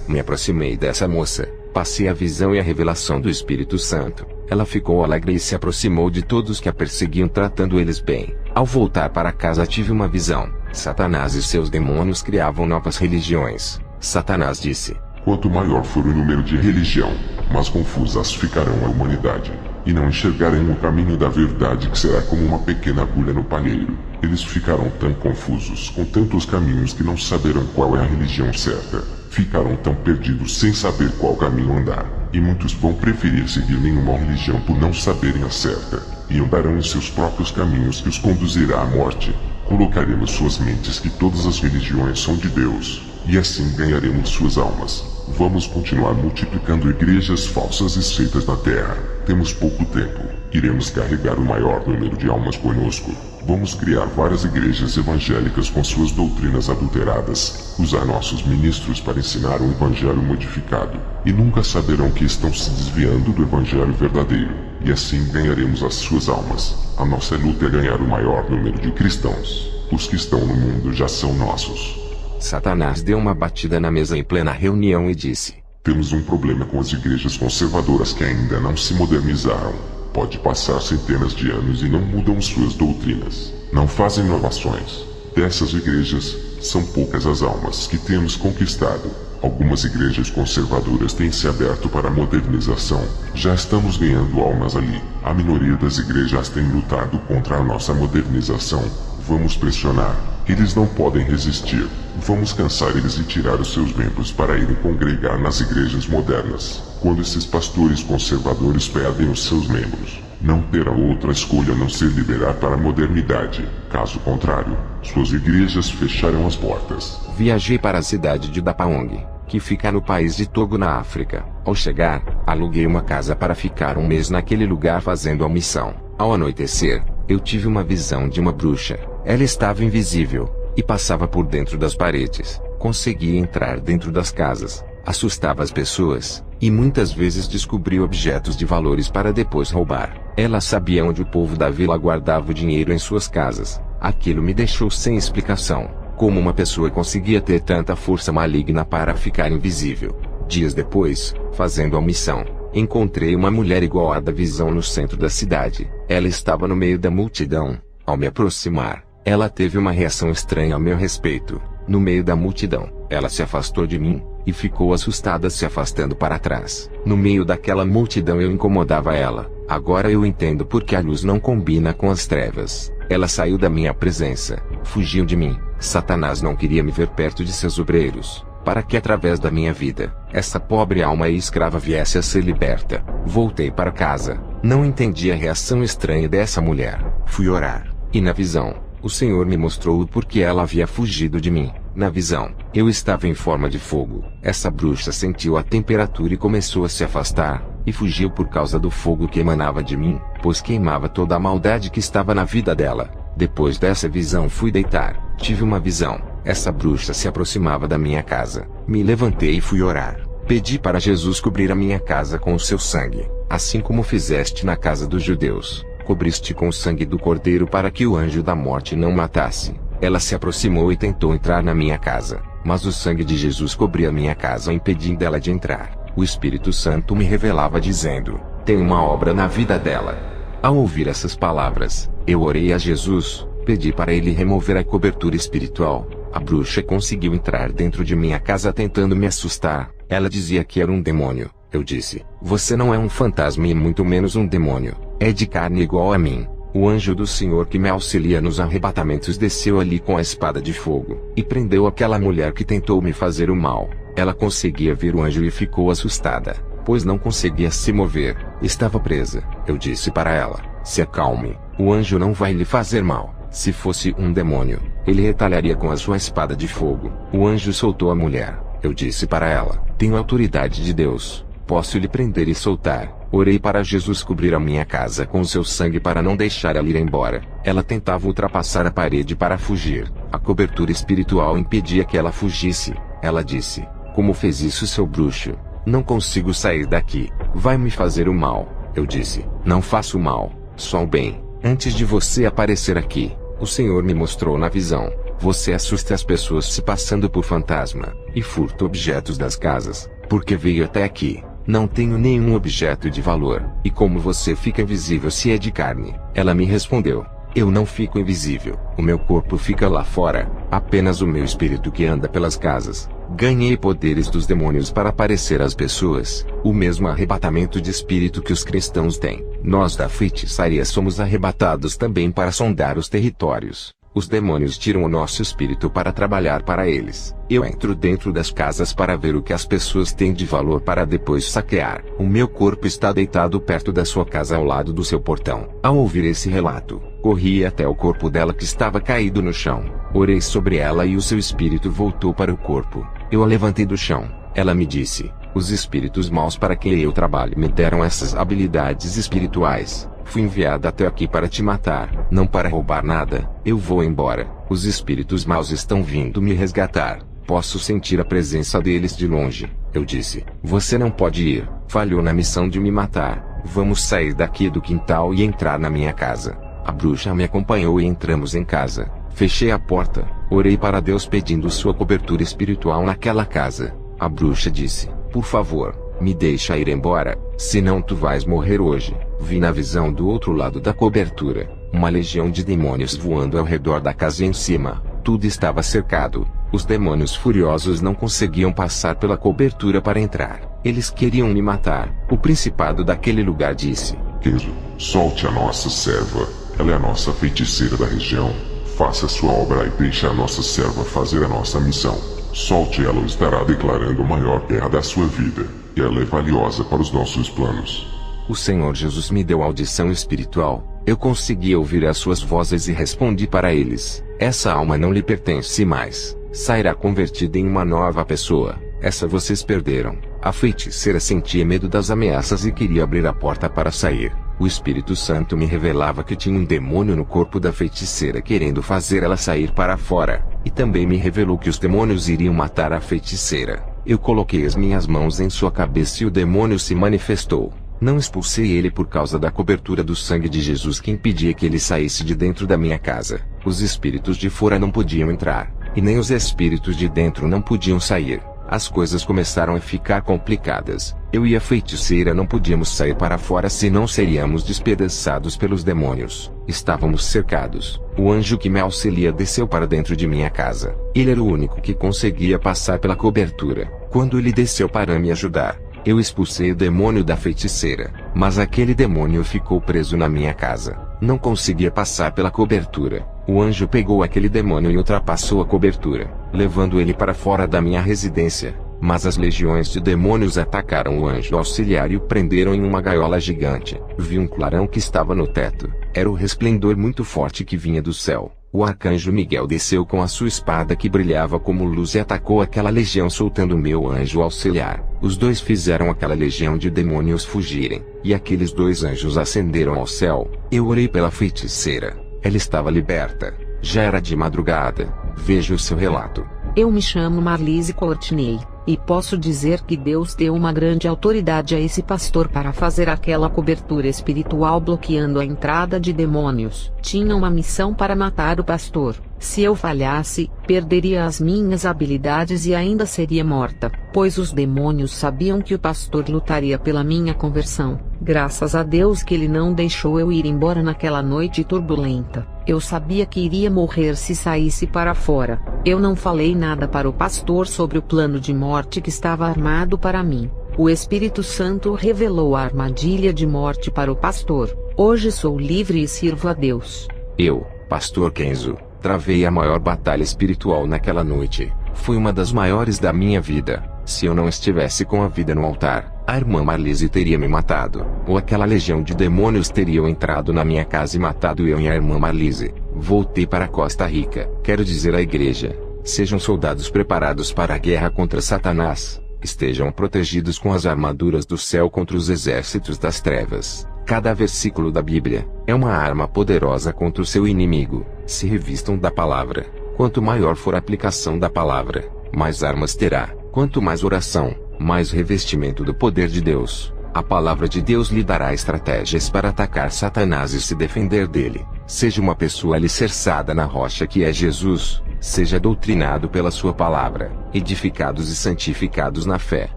Me aproximei dessa moça, passei a visão e a revelação do Espírito Santo. Ela ficou alegre e se aproximou de todos que a perseguiam, tratando eles bem. Ao voltar para casa tive uma visão. Satanás e seus demônios criavam novas religiões. Satanás disse: quanto maior for o número de religião, mais confusas ficarão a humanidade, e não enxergarão o caminho da verdade, que será como uma pequena agulha no palheiro. Eles ficarão tão confusos, com tantos caminhos, que não saberão qual é a religião certa. Ficarão tão perdidos sem saber qual caminho andar, e muitos vão preferir seguir nenhuma religião por não saberem a certa, e andarão em seus próprios caminhos que os conduzirá à morte. Colocaremos suas mentes que todas as religiões são de Deus, e assim ganharemos suas almas. Vamos continuar multiplicando igrejas falsas e seitas na terra. Temos pouco tempo. Iremos carregar o maior número de almas conosco. Vamos criar várias igrejas evangélicas com suas doutrinas adulteradas. Usar nossos ministros para ensinar um evangelho modificado. E nunca saberão que estão se desviando do evangelho verdadeiro. e assim ganharemos as suas almas. A nossa luta é ganhar o maior número de cristãos. Os que estão no mundo já são nossos. Satanás deu uma batida na mesa em plena reunião e disse: Temos um problema com as igrejas conservadoras que ainda não se modernizaram. Pode passar centenas de anos e não mudam suas doutrinas. Não fazem inovações. Dessas igrejas, são poucas as almas que temos conquistado. Algumas igrejas conservadoras têm se aberto para a modernização. Já estamos ganhando almas ali. A minoria das igrejas tem lutado contra a nossa modernização. Vamos pressionar. Eles não podem resistir. Vamos cansar eles e tirar os seus membros para irem congregar nas igrejas modernas. Quando esses pastores conservadores pedem os seus membros, não terão outra escolha a não ser liberar para a modernidade. Caso contrário, suas igrejas fecharão as portas. Viajei para a cidade de Dapaong, que fica no país de Togo, na África. Ao chegar, aluguei uma casa para ficar um mês naquele lugar fazendo a missão. Ao anoitecer, eu tive uma visão de uma bruxa. Ela estava invisível e passava por dentro das paredes. Conseguia entrar dentro das casas, assustava as pessoas e muitas vezes descobria objetos de valores para depois roubar. Ela sabia onde o povo da vila guardava o dinheiro em suas casas. Aquilo me deixou sem explicação. Como uma pessoa conseguia ter tanta força maligna para ficar invisível? Dias depois, fazendo a missão, encontrei uma mulher igual à da visão no centro da cidade. Ela estava no meio da multidão. Ao me aproximar, ela teve uma reação estranha ao meu respeito. No meio da multidão, ela se afastou de mim e ficou assustada, se afastando para trás. No meio daquela multidão eu incomodava ela. Agora eu entendo porque a luz não combina com as trevas. Ela saiu da minha presença, fugiu de mim. Satanás não queria me ver perto de seus obreiros, para que através da minha vida, essa pobre alma e escrava viesse a ser liberta. Voltei para casa. Não entendi a reação estranha dessa mulher. Fui orar, e na visão, o Senhor me mostrou o porquê ela havia fugido de mim. Na visão, eu estava em forma de fogo. Essa bruxa sentiu a temperatura e começou a se afastar, e fugiu por causa do fogo que emanava de mim, pois queimava toda a maldade que estava na vida dela. Depois dessa visão fui deitar. Tive uma visão. Essa bruxa se aproximava da minha casa. Me levantei e fui orar. Pedi para Jesus cobrir a minha casa com o seu sangue, assim como fizeste na casa dos judeus. Cobriste com o sangue do cordeiro para que o anjo da morte não matasse. Ela se aproximou e tentou entrar na minha casa, mas o sangue de Jesus cobria minha casa, impedindo ela de entrar. O Espírito Santo me revelava dizendo: tem uma obra na vida dela. Ao ouvir essas palavras, eu orei a Jesus, pedi para ele remover a cobertura espiritual. A bruxa conseguiu entrar dentro de minha casa tentando me assustar. Ela dizia que era um demônio. Eu disse: você não é um fantasma e muito menos um demônio. É de carne igual a mim. O anjo do Senhor que me auxilia nos arrebatamentos desceu ali com a espada de fogo, e prendeu aquela mulher que tentou me fazer o mal. Ela conseguia ver o anjo e ficou assustada, pois não conseguia se mover. Estava presa. Eu disse para ela: se acalme, o anjo não vai lhe fazer mal. Se fosse um demônio, ele retalharia com a sua espada de fogo. O anjo soltou a mulher. Eu disse para ela: tenho autoridade de Deus, posso lhe prender e soltar. Orei para Jesus cobrir a minha casa com o seu sangue para não deixar ela ir embora. Ela tentava ultrapassar a parede para fugir. A cobertura espiritual impedia que ela fugisse. Ela disse: como fez isso, seu bruxo? Não consigo sair daqui. Vai me fazer o mal. Eu disse: não faço mal, só o bem. Antes de você aparecer aqui, o Senhor me mostrou na visão: você assusta as pessoas se passando por fantasma, e furta objetos das casas, porque veio até aqui. Não tenho nenhum objeto de valor. E como você fica invisível se é de carne? Ela me respondeu: eu não fico invisível. O meu corpo fica lá fora, apenas o meu espírito que anda pelas casas. Ganhei poderes dos demônios para aparecer às pessoas, o mesmo arrebatamento de espírito que os cristãos têm. Nós da feitiçaria somos arrebatados também para sondar os territórios. Os demônios tiram o nosso espírito para trabalhar para eles. Eu entro dentro das casas para ver o que as pessoas têm de valor para depois saquear. O meu corpo está deitado perto da sua casa ao lado do seu portão. Ao ouvir esse relato, corri até o corpo dela que estava caído no chão. Orei sobre ela e o seu espírito voltou para o corpo. Eu a levantei do chão. Ela me disse: os espíritos maus para que eu trabalhe me deram essas habilidades espirituais. Fui enviada até aqui para te matar, não para roubar nada. Eu vou embora. Os espíritos maus estão vindo me resgatar. Posso sentir a presença deles de longe. Eu disse: você não pode ir. Falhou na missão de me matar. Vamos sair daqui do quintal e entrar na minha casa. A bruxa me acompanhou e entramos em casa. Fechei a porta, orei para Deus pedindo sua cobertura espiritual naquela casa. A bruxa disse: por favor, me deixa ir embora, senão tu vais morrer hoje. Vi na visão do outro lado da cobertura uma legião de demônios voando ao redor da casa e em cima. Tudo estava cercado. Os demônios furiosos não conseguiam passar pela cobertura para entrar. Eles queriam me matar. O principado daquele lugar disse: Kenzo, solte a nossa serva. Ela é a nossa feiticeira da região. Faça sua obra e deixe a nossa serva fazer a nossa missão. Solte ela ou estará declarando a maior guerra da sua vida. E ela é valiosa para os nossos planos. O Senhor Jesus me deu audição espiritual. Eu consegui ouvir as suas vozes e respondi para eles: essa alma não lhe pertence mais. Sairá convertida em uma nova pessoa. Essa vocês perderam. A feiticeira sentia medo das ameaças e queria abrir a porta para sair. O Espírito Santo me revelava que tinha um demônio no corpo da feiticeira querendo fazer ela sair para fora. E também me revelou que os demônios iriam matar a feiticeira. Eu coloquei as minhas mãos em sua cabeça e o demônio se manifestou. Não expulsei ele por causa da cobertura do sangue de Jesus que impedia que ele saísse de dentro da minha casa. Os espíritos de fora não podiam entrar, e nem os espíritos de dentro não podiam sair. As coisas começaram a ficar complicadas. Eu e a feiticeira não podíamos sair para fora senão seríamos despedaçados pelos demônios. Estávamos cercados. O anjo que me auxilia desceu para dentro de minha casa. Ele era o único que conseguia passar pela cobertura. Quando ele desceu para me ajudar, eu expulsei o demônio da feiticeira, mas aquele demônio ficou preso na minha casa. Não conseguia passar pela cobertura. O anjo pegou aquele demônio e ultrapassou a cobertura, levando ele para fora da minha residência. Mas as legiões de demônios atacaram o anjo auxiliar e o prenderam em uma gaiola gigante. Vi um clarão que estava no teto. Era o resplendor muito forte que vinha do céu. O arcanjo Miguel desceu com a sua espada que brilhava como luz e atacou aquela legião soltando meu anjo auxiliar. Os dois fizeram aquela legião de demônios fugirem, e aqueles dois anjos ascenderam ao céu. Eu orei pela feiticeira. Ela estava liberta. Já era de madrugada. Veja o seu relato. Eu me chamo Marlise Courtney, e posso dizer que Deus deu uma grande autoridade a esse pastor para fazer aquela cobertura espiritual bloqueando a entrada de demônios. Tinha uma missão para matar o pastor. Se eu falhasse, perderia as minhas habilidades e ainda seria morta, pois os demônios sabiam que o pastor lutaria pela minha conversão. Graças a Deus que ele não deixou eu ir embora naquela noite turbulenta. Eu sabia que iria morrer se saísse para fora. Eu não falei nada para o pastor sobre o plano de morte que estava armado para mim. O Espírito Santo revelou a armadilha de morte para o pastor. Hoje sou livre e sirvo a Deus. Eu, pastor Kenzo, travei a maior batalha espiritual naquela noite. Foi uma das maiores da minha vida. Se eu não estivesse com a vida no altar, a irmã Marlise teria me matado, ou aquela legião de demônios teriam entrado na minha casa e matado eu e a irmã Marlise. Voltei para Costa Rica. Quero dizer à igreja: sejam soldados preparados para a guerra contra Satanás. Estejam protegidos com as armaduras do céu contra os exércitos das trevas. Cada versículo da Bíblia é uma arma poderosa contra o seu inimigo. Se revistam da palavra. Quanto maior for a aplicação da palavra, mais armas terá. Quanto mais oração, mais revestimento do poder de Deus. A palavra de Deus lhe dará estratégias para atacar Satanás e se defender dele. Seja uma pessoa alicerçada na rocha que é Jesus. Seja doutrinado pela sua palavra, edificados e santificados na fé.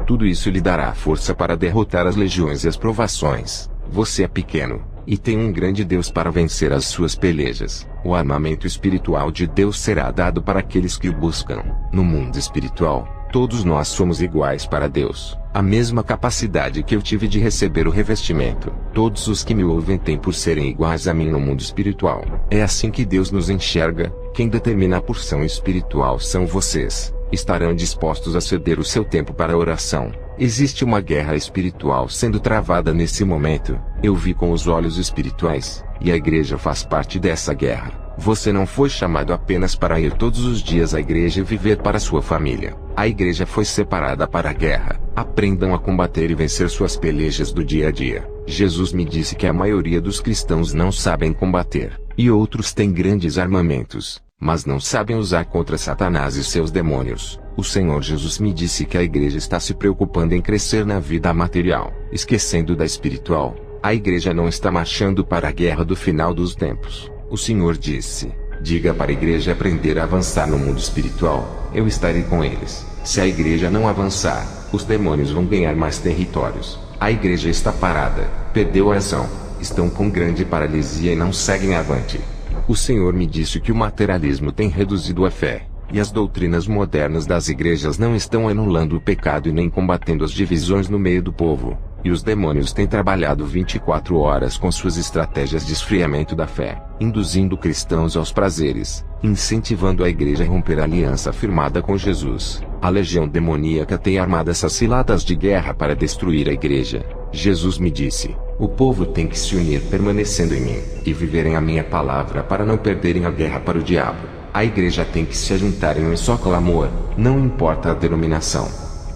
Tudo isso lhe dará força para derrotar as legiões e as provações. Você é pequeno, e tem um grande Deus para vencer as suas pelejas. O armamento espiritual de Deus será dado para aqueles que o buscam. No mundo espiritual, todos nós somos iguais para Deus. A mesma capacidade que eu tive de receber o revestimento. Todos os que me ouvem têm por serem iguais a mim no mundo espiritual. É assim que Deus nos enxerga. Quem determina a porção espiritual são vocês. Estarão dispostos a ceder o seu tempo para a oração. Existe uma guerra espiritual sendo travada nesse momento. Eu vi com os olhos espirituais, e a igreja faz parte dessa guerra. Você não foi chamado apenas para ir todos os dias à igreja e viver para sua família. A igreja foi separada para a guerra. Aprendam a combater e vencer suas pelejas do dia a dia. Jesus me disse que a maioria dos cristãos não sabem combater, e outros têm grandes armamentos, mas não sabem usar contra Satanás e seus demônios. O Senhor Jesus me disse que a igreja está se preocupando em crescer na vida material, esquecendo da espiritual. A igreja não está marchando para a guerra do final dos tempos. O Senhor disse: diga para a igreja aprender a avançar no mundo espiritual, eu estarei com eles. Se a igreja não avançar, os demônios vão ganhar mais territórios. A igreja está parada, perdeu a ação, estão com grande paralisia e não seguem avante. O Senhor me disse que o materialismo tem reduzido a fé, e as doutrinas modernas das igrejas não estão anulando o pecado e nem combatendo as divisões no meio do povo. E os demônios têm trabalhado 24 horas com suas estratégias de esfriamento da fé, induzindo cristãos aos prazeres, incentivando a igreja a romper a aliança firmada com Jesus. A legião demoníaca tem armado essas ciladas de guerra para destruir a igreja. Jesus me disse: o povo tem que se unir permanecendo em mim, e viverem a minha palavra para não perderem a guerra para o diabo. A igreja tem que se ajuntar em um só clamor, não importa a denominação.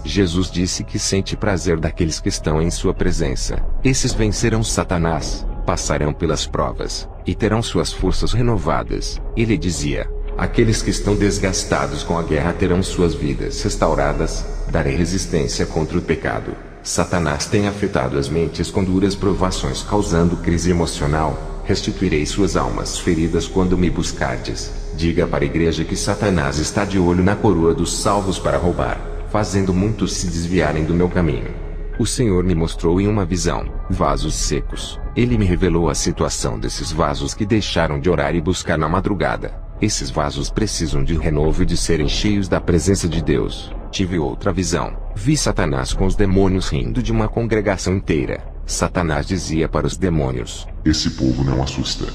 Jesus disse que sente prazer daqueles que estão em sua presença. Esses vencerão Satanás, passarão pelas provas, e terão suas forças renovadas. Ele dizia: aqueles que estão desgastados com a guerra terão suas vidas restauradas, darei resistência contra o pecado. Satanás tem afetado as mentes com duras provações causando crise emocional. Restituirei suas almas feridas quando me buscardes. Diga para a igreja que Satanás está de olho na coroa dos salvos para roubar, fazendo muitos se desviarem do meu caminho. O Senhor me mostrou em uma visão vasos secos. Ele me revelou a situação desses vasos que deixaram de orar e buscar na madrugada. Esses vasos precisam de renovo e de serem cheios da presença de Deus. Tive outra visão. Vi Satanás com os demônios rindo de uma congregação inteira. Satanás dizia para os demônios: esse povo não assusta.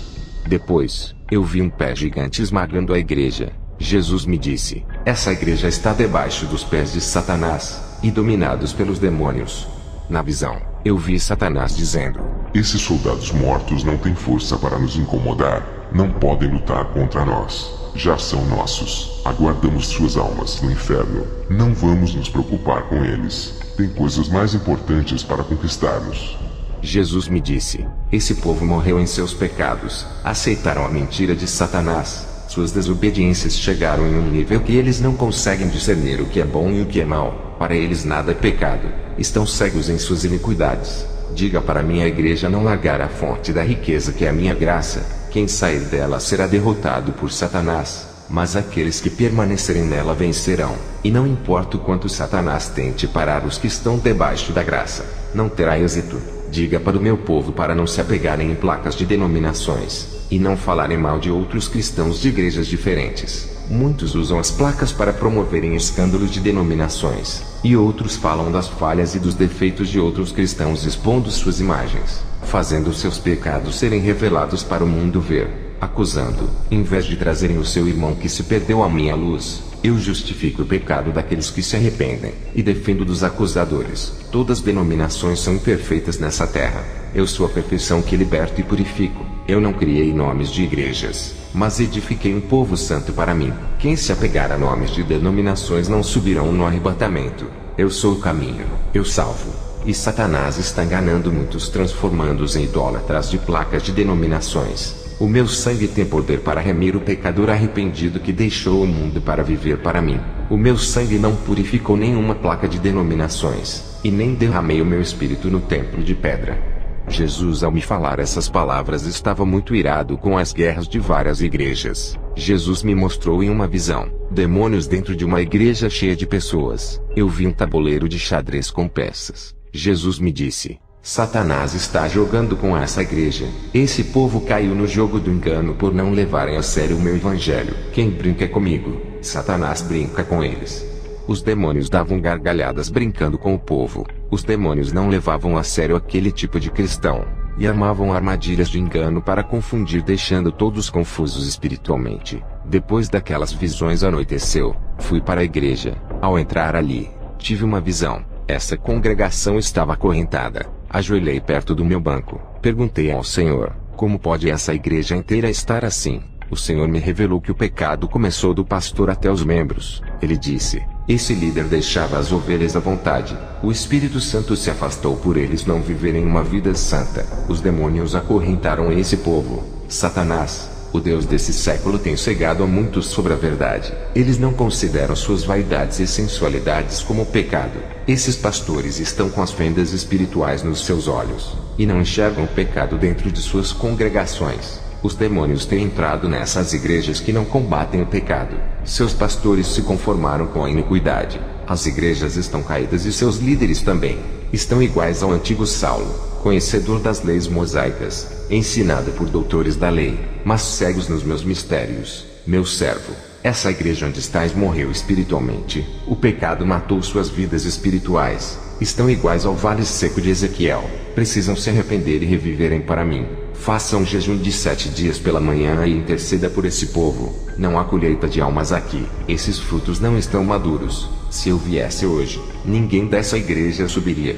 Depois, eu vi um pé gigante esmagando a igreja. Jesus me disse: essa igreja está debaixo dos pés de Satanás, e dominados pelos demônios. Na visão, eu vi Satanás dizendo: esses soldados mortos não têm força para nos incomodar, não podem lutar contra nós. Já são nossos, aguardamos suas almas no inferno. Não vamos nos preocupar com eles, tem coisas mais importantes para conquistarmos. Jesus me disse: esse povo morreu em seus pecados, aceitaram a mentira de Satanás. Suas desobediências chegaram em um nível que eles não conseguem discernir o que é bom e o que é mal. Para eles nada é pecado. Estão cegos em suas iniquidades. Diga para minha igreja não largar a fonte da riqueza que é a minha graça. Quem sair dela será derrotado por Satanás, mas aqueles que permanecerem nela vencerão. E não importa o quanto Satanás tente parar os que estão debaixo da graça, não terá êxito. Diga para o meu povo para não se apegarem em placas de denominações, e não falarem mal de outros cristãos de igrejas diferentes. Muitos usam as placas para promoverem escândalos de denominações, e outros falam das falhas e dos defeitos de outros cristãos expondo suas imagens, fazendo seus pecados serem revelados para o mundo ver, acusando, em vez de trazerem o seu irmão que se perdeu à minha luz. Eu justifico o pecado daqueles que se arrependem, e defendo dos acusadores. Todas as denominações são imperfeitas nessa terra. Eu sou a perfeição que liberto e purifico. Eu não criei nomes de igrejas, mas edifiquei um povo santo para mim. Quem se apegar a nomes de denominações não subirão no arrebatamento. Eu sou o caminho, eu salvo. E Satanás está enganando muitos, transformando-os em idólatras de placas de denominações. O meu sangue tem poder para remir o pecador arrependido que deixou o mundo para viver para mim. O meu sangue não purificou nenhuma placa de denominações, e nem derramei o meu espírito no templo de pedra. Jesus, ao me falar essas palavras, estava muito irado com as guerras de várias igrejas. Jesus me mostrou em uma visão demônios dentro de uma igreja cheia de pessoas. Eu vi um tabuleiro de xadrez com peças. Jesus me disse: Satanás está jogando com essa igreja. Esse povo caiu no jogo do engano por não levarem a sério o meu evangelho. Quem brinca comigo, Satanás brinca com eles. Os demônios davam gargalhadas brincando com o povo. Os demônios não levavam a sério aquele tipo de cristão, e armavam armadilhas de engano para confundir, deixando todos confusos espiritualmente. Depois daquelas visões anoiteceu, fui para a igreja. Ao entrar ali, tive uma visão. Essa congregação estava acorrentada. Ajoelhei perto do meu banco. Perguntei ao Senhor: como pode essa igreja inteira estar assim? O Senhor me revelou que o pecado começou do pastor até os membros. Ele disse: esse líder deixava as ovelhas à vontade. O Espírito Santo se afastou por eles não viverem uma vida santa. Os demônios acorrentaram esse povo. Satanás, O Deus desse século tem cegado a muitos sobre a verdade. Eles não consideram suas vaidades e sensualidades como pecado. Esses pastores estão com as fendas espirituais nos seus olhos, e não enxergam o pecado dentro de suas congregações. Os demônios têm entrado nessas igrejas que não combatem o pecado. Seus pastores se conformaram com a iniquidade. As igrejas estão caídas e seus líderes também. Estão iguais ao antigo Saulo, conhecedor das leis mosaicas, ensinado por doutores da lei, mas cegos nos meus mistérios. Meu servo, essa igreja onde estás morreu espiritualmente. O pecado matou suas vidas espirituais. Estão iguais ao vale seco de Ezequiel. Precisam se arrepender e reviverem para mim. Faça um jejum de 7 dias pela manhã e interceda por esse povo. Não há colheita de almas aqui. Esses frutos não estão maduros. Se eu viesse hoje, ninguém dessa igreja subiria.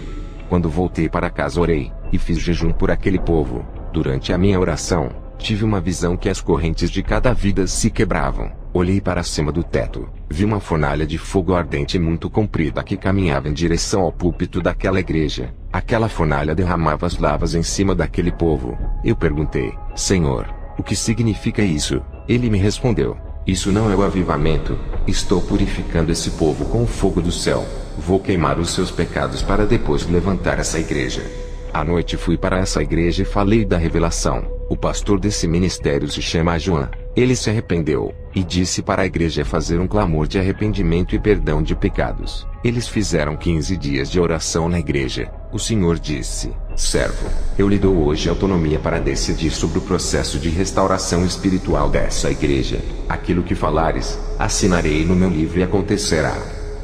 Quando voltei para casa orei, e fiz jejum por aquele povo. Durante a minha oração, tive uma visão que as correntes de cada vida se quebravam. Olhei para cima do teto, vi uma fornalha de fogo ardente muito comprida que caminhava em direção ao púlpito daquela igreja. Aquela fornalha derramava as lavas em cima daquele povo. Eu perguntei: Senhor, o que significa isso? Ele me respondeu: isso não é o avivamento. Estou purificando esse povo com o fogo do céu. Vou queimar os seus pecados para depois levantar essa igreja. À noite fui para essa igreja e falei da revelação. O pastor desse ministério se chama João. Ele se arrependeu, e disse para a igreja fazer um clamor de arrependimento e perdão de pecados. Eles fizeram 15 dias de oração na igreja. O Senhor disse: servo, eu lhe dou hoje autonomia para decidir sobre o processo de restauração espiritual dessa igreja. Aquilo que falares, assinarei no meu livro e acontecerá.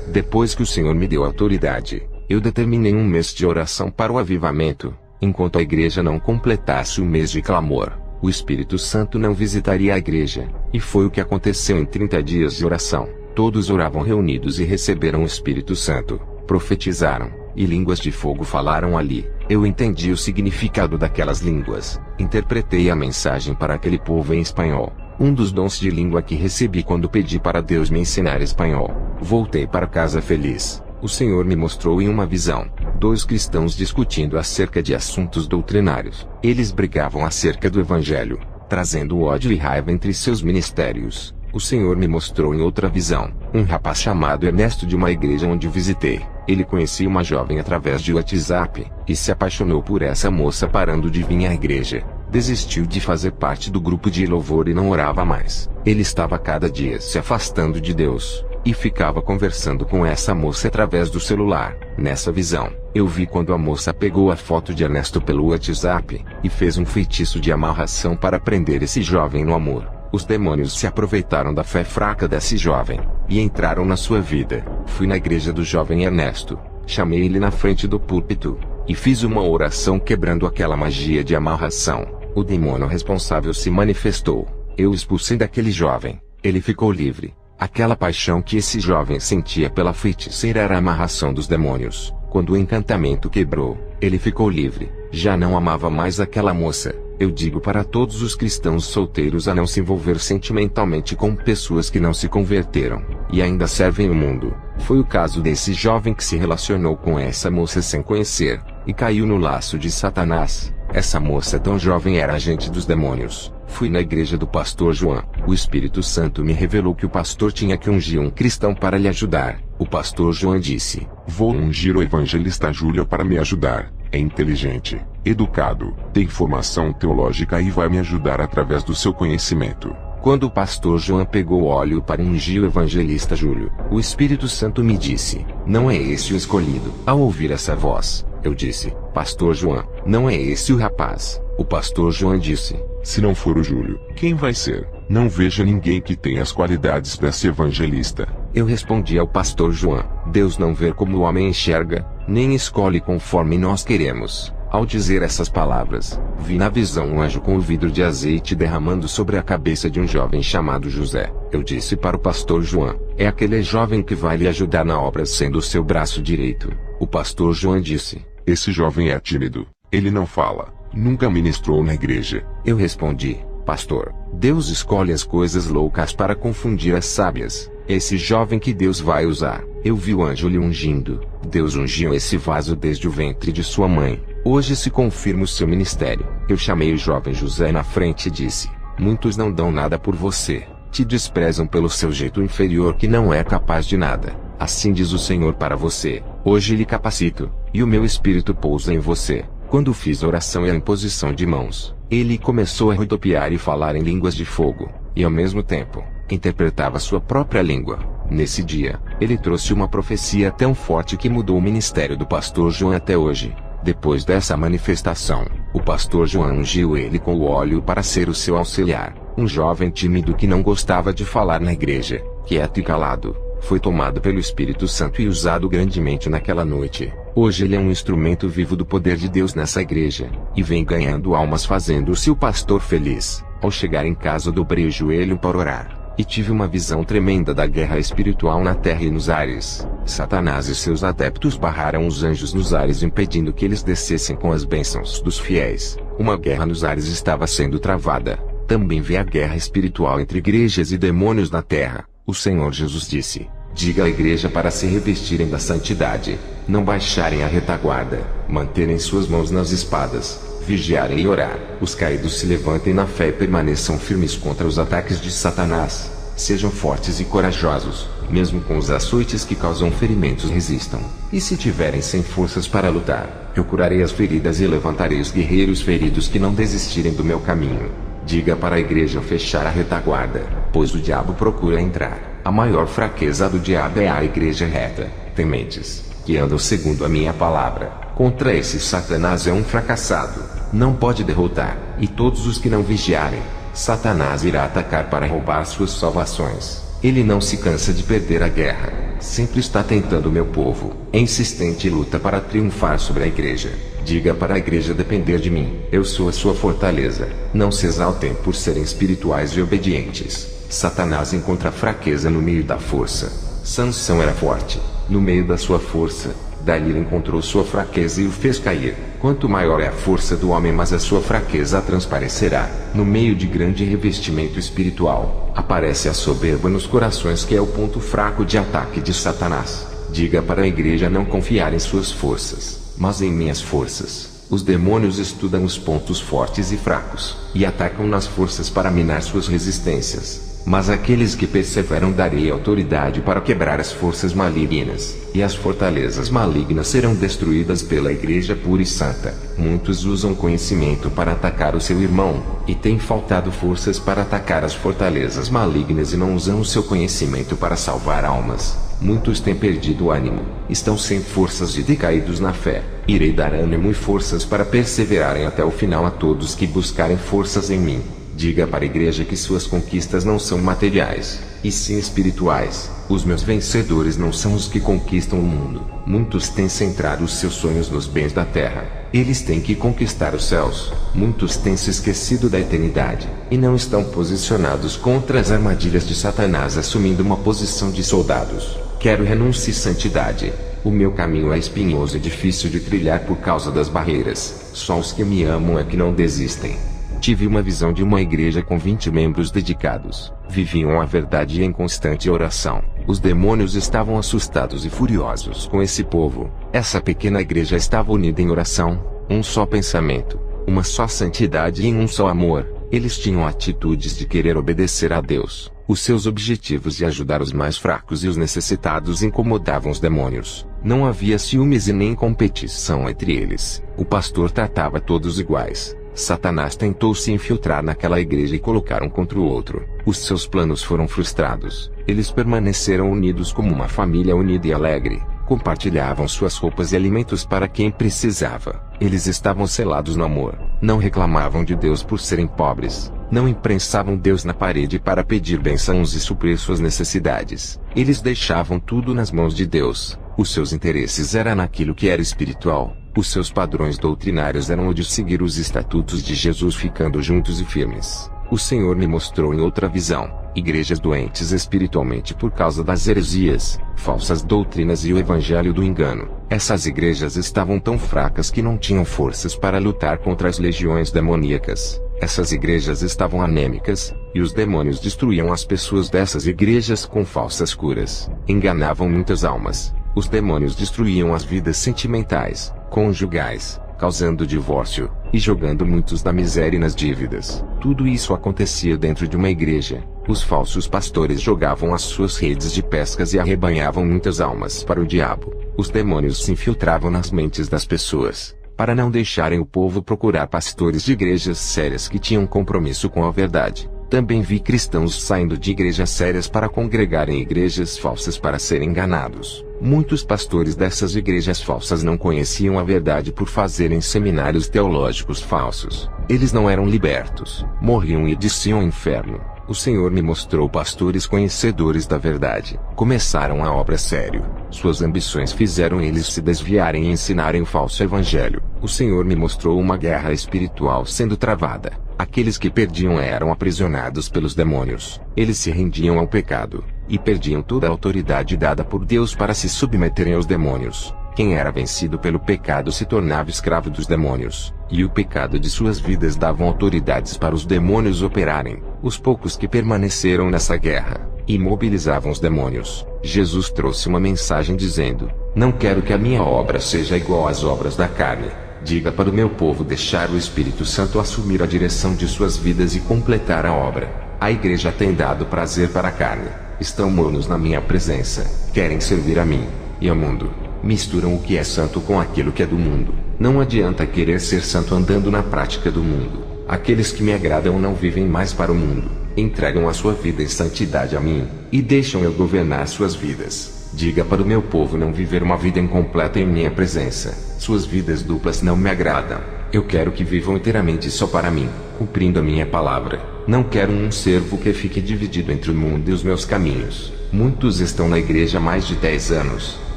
Depois que o Senhor me deu autoridade, eu determinei um mês de oração para o avivamento. Enquanto a igreja não completasse o mês de clamor, o Espírito Santo não visitaria a igreja. E foi o que aconteceu em 30 dias de oração. Todos oravam reunidos e receberam o Espírito Santo, profetizaram, e línguas de fogo falaram ali. Eu entendi o significado daquelas línguas, interpretei a mensagem para aquele povo em espanhol. Um dos dons de língua que recebi quando pedi para Deus me ensinar espanhol. Voltei para casa feliz. O Senhor me mostrou em uma visão 2 cristãos discutindo acerca de assuntos doutrinários. Eles brigavam acerca do Evangelho, trazendo ódio e raiva entre seus ministérios. O Senhor me mostrou em outra visão um rapaz chamado Ernesto de uma igreja onde visitei. Ele conhecia uma jovem através de WhatsApp, e se apaixonou por essa moça parando de vir à igreja. Desistiu de fazer parte do grupo de louvor e não orava mais. Ele estava cada dia se afastando de Deus, e ficava conversando com essa moça através do celular. Nessa visão, eu vi quando a moça pegou a foto de Ernesto pelo WhatsApp, e fez um feitiço de amarração para prender esse jovem no amor. Os demônios se aproveitaram da fé fraca desse jovem, e entraram na sua vida. Fui na igreja do jovem Ernesto, chamei ele na frente do púlpito, e fiz uma oração quebrando aquela magia de amarração. O demônio responsável se manifestou. Eu expulsei daquele jovem. Ele ficou livre. Aquela paixão que esse jovem sentia pela feiticeira era a amarração dos demônios. Quando o encantamento quebrou, ele ficou livre. Já não amava mais aquela moça. Eu digo para todos os cristãos solteiros a não se envolver sentimentalmente com pessoas que não se converteram, e ainda servem o mundo. Foi o caso desse jovem que se relacionou com essa moça sem conhecer, e caiu no laço de Satanás. Essa moça tão jovem era agente dos demônios. Fui na igreja do pastor João. O Espírito Santo me revelou que o pastor tinha que ungir um cristão para lhe ajudar. O pastor João disse: vou ungir o evangelista Júlio para me ajudar. É inteligente, educado, tem formação teológica e vai me ajudar através do seu conhecimento. Quando o pastor João pegou óleo para ungir o evangelista Júlio, o Espírito Santo me disse: não é esse o escolhido. Ao ouvir essa voz, eu disse: pastor João, não é esse o rapaz. O pastor João disse: se não for o Júlio, quem vai ser? Não vejo ninguém que tenha as qualidades para ser evangelista. Eu respondi ao pastor João: Deus não vê como o homem enxerga, nem escolhe conforme nós queremos. Ao dizer essas palavras, vi na visão um anjo com o vidro de azeite derramando sobre a cabeça de um jovem chamado José. Eu disse para o pastor João: é aquele jovem que vai lhe ajudar na obra sendo o seu braço direito. O pastor João disse: esse jovem é tímido, ele não fala, nunca ministrou na igreja. Eu respondi: pastor, Deus escolhe as coisas loucas para confundir as sábias. Esse jovem que Deus vai usar. Eu vi o anjo lhe ungindo. Deus ungiu esse vaso desde o ventre de sua mãe. Hoje se confirma o seu ministério. Eu chamei o jovem José na frente e disse: Muitos não dão nada por você, te desprezam pelo seu jeito inferior que não é capaz de nada. Assim diz o Senhor para você: hoje lhe capacito, e o meu espírito pousa em você. Quando fiz a oração e a imposição de mãos, ele começou a rodopiar e falar em línguas de fogo, e ao mesmo tempo, interpretava sua própria língua. Nesse dia, ele trouxe uma profecia tão forte que mudou o ministério do pastor João até hoje. Depois dessa manifestação, o pastor João ungiu ele com o óleo para ser o seu auxiliar. Um jovem tímido que não gostava de falar na igreja, quieto e calado, foi tomado pelo Espírito Santo e usado grandemente naquela noite. Hoje ele é um instrumento vivo do poder de Deus nessa igreja, e vem ganhando almas fazendo-se o pastor feliz. Ao chegar em casa dobrei o joelho para orar, e tive uma visão tremenda da guerra espiritual na terra e nos ares. Satanás e seus adeptos barraram os anjos nos ares impedindo que eles descessem com as bênçãos dos fiéis. Uma guerra nos ares estava sendo travada. Também vê a guerra espiritual entre igrejas e demônios na terra. O Senhor Jesus disse: diga à igreja para se revestirem da santidade, não baixarem a retaguarda, manterem suas mãos nas espadas, vigiarem e orar. Os caídos se levantem na fé e permaneçam firmes contra os ataques de Satanás. Sejam fortes e corajosos, mesmo com os açoites que causam ferimentos resistam. E se tiverem sem forças para lutar, eu curarei as feridas e levantarei os guerreiros feridos que não desistirem do meu caminho. Diga para a igreja fechar a retaguarda, pois o diabo procura entrar. A maior fraqueza do diabo é a igreja reta, tementes, que andam segundo a minha palavra. Contra esse Satanás é um fracassado, não pode derrotar, e todos os que não vigiarem, Satanás irá atacar para roubar suas salvações. Ele não se cansa de perder a guerra, sempre está tentando o meu povo, é insistente e luta para triunfar sobre a igreja. Diga para a igreja depender de mim, eu sou a sua fortaleza. Não se exaltem por serem espirituais e obedientes. Satanás encontra fraqueza no meio da força. Sansão era forte, no meio da sua força. Dalila encontrou sua fraqueza e o fez cair. Quanto maior é a força do homem, mas a sua fraqueza transparecerá. No meio de grande revestimento espiritual, aparece a soberba nos corações, que é o ponto fraco de ataque de Satanás. Diga para a igreja não confiar em suas forças, mas em minhas forças. Os demônios estudam os pontos fortes e fracos, e atacam nas forças para minar suas resistências. Mas aqueles que perseveram darei autoridade para quebrar as forças malignas, e as fortalezas malignas serão destruídas pela igreja pura e santa. Muitos usam conhecimento para atacar o seu irmão, e têm faltado forças para atacar as fortalezas malignas e não usam o seu conhecimento para salvar almas. Muitos têm perdido o ânimo, estão sem forças e decaídos na fé. Irei dar ânimo e forças para perseverarem até o final a todos que buscarem forças em mim. Diga para a igreja que suas conquistas não são materiais, e sim espirituais. Os meus vencedores não são os que conquistam o mundo. Muitos têm centrado os seus sonhos nos bens da terra. Eles têm que conquistar os céus. Muitos têm se esquecido da eternidade, e não estão posicionados contra as armadilhas de Satanás, assumindo uma posição de soldados. Quero renúncia e santidade. O meu caminho é espinhoso e difícil de trilhar por causa das barreiras. Só os que me amam é que não desistem. Tive uma visão de uma igreja com 20 membros dedicados. Viviam a verdade em constante oração. Os demônios estavam assustados e furiosos com esse povo. Essa pequena igreja estava unida em oração, um só pensamento, uma só santidade e em um só amor. Eles tinham atitudes de querer obedecer a Deus. Os seus objetivos de ajudar os mais fracos e os necessitados incomodavam os demônios. Não havia ciúmes e nem competição entre eles. O pastor tratava todos iguais. Satanás tentou se infiltrar naquela igreja e colocar um contra o outro. Os seus planos foram frustrados. Eles permaneceram unidos como uma família unida e alegre. Compartilhavam suas roupas e alimentos para quem precisava. Eles estavam selados no amor. Não reclamavam de Deus por serem pobres. Não imprensavam Deus na parede para pedir bênçãos e suprir suas necessidades. Eles deixavam tudo nas mãos de Deus. Os seus interesses eram naquilo que era espiritual. Os seus padrões doutrinários eram o de seguir os estatutos de Jesus, ficando juntos e firmes. O Senhor me mostrou em outra visão igrejas doentes espiritualmente por causa das heresias, falsas doutrinas e o evangelho do engano. Essas igrejas estavam tão fracas que não tinham forças para lutar contra as legiões demoníacas. Essas igrejas estavam anêmicas, e os demônios destruíam as pessoas dessas igrejas com falsas curas. Enganavam muitas almas. Os demônios destruíam as vidas sentimentais, conjugais, causando divórcio, e jogando muitos na miséria e nas dívidas. Tudo isso acontecia dentro de uma igreja. Os falsos pastores jogavam as suas redes de pescas e arrebanhavam muitas almas para o diabo. Os demônios se infiltravam nas mentes das pessoas, para não deixarem o povo procurar pastores de igrejas sérias que tinham compromisso com a verdade. Também vi cristãos saindo de igrejas sérias para congregar em igrejas falsas para serem enganados. Muitos pastores dessas igrejas falsas não conheciam a verdade por fazerem seminários teológicos falsos. Eles não eram libertos, morriam e desciam ao inferno. O Senhor me mostrou pastores conhecedores da verdade. Começaram a obra sério. Suas ambições fizeram eles se desviarem e ensinarem o falso evangelho. O Senhor me mostrou uma guerra espiritual sendo travada. Aqueles que perdiam eram aprisionados pelos demônios. Eles se rendiam ao pecado, e perdiam toda a autoridade dada por Deus para se submeterem aos demônios. Quem era vencido pelo pecado se tornava escravo dos demônios, e o pecado de suas vidas davam autoridades para os demônios operarem. Os poucos que permaneceram nessa guerra, imobilizavam os demônios. Jesus trouxe uma mensagem dizendo: não quero que a minha obra seja igual às obras da carne. Diga para o meu povo deixar o Espírito Santo assumir a direção de suas vidas e completar a obra. A igreja tem dado prazer para a carne. Estão mornos na minha presença. Querem servir a mim e ao mundo. Misturam o que é santo com aquilo que é do mundo. Não adianta querer ser santo andando na prática do mundo. Aqueles que me agradam não vivem mais para o mundo. Entregam a sua vida em santidade a mim, e deixam eu governar suas vidas. Diga para o meu povo não viver uma vida incompleta em minha presença. Suas vidas duplas não me agradam. Eu quero que vivam inteiramente só para mim, cumprindo a minha palavra. Não quero um servo que fique dividido entre o mundo e os meus caminhos. Muitos estão na igreja há mais de 10 anos,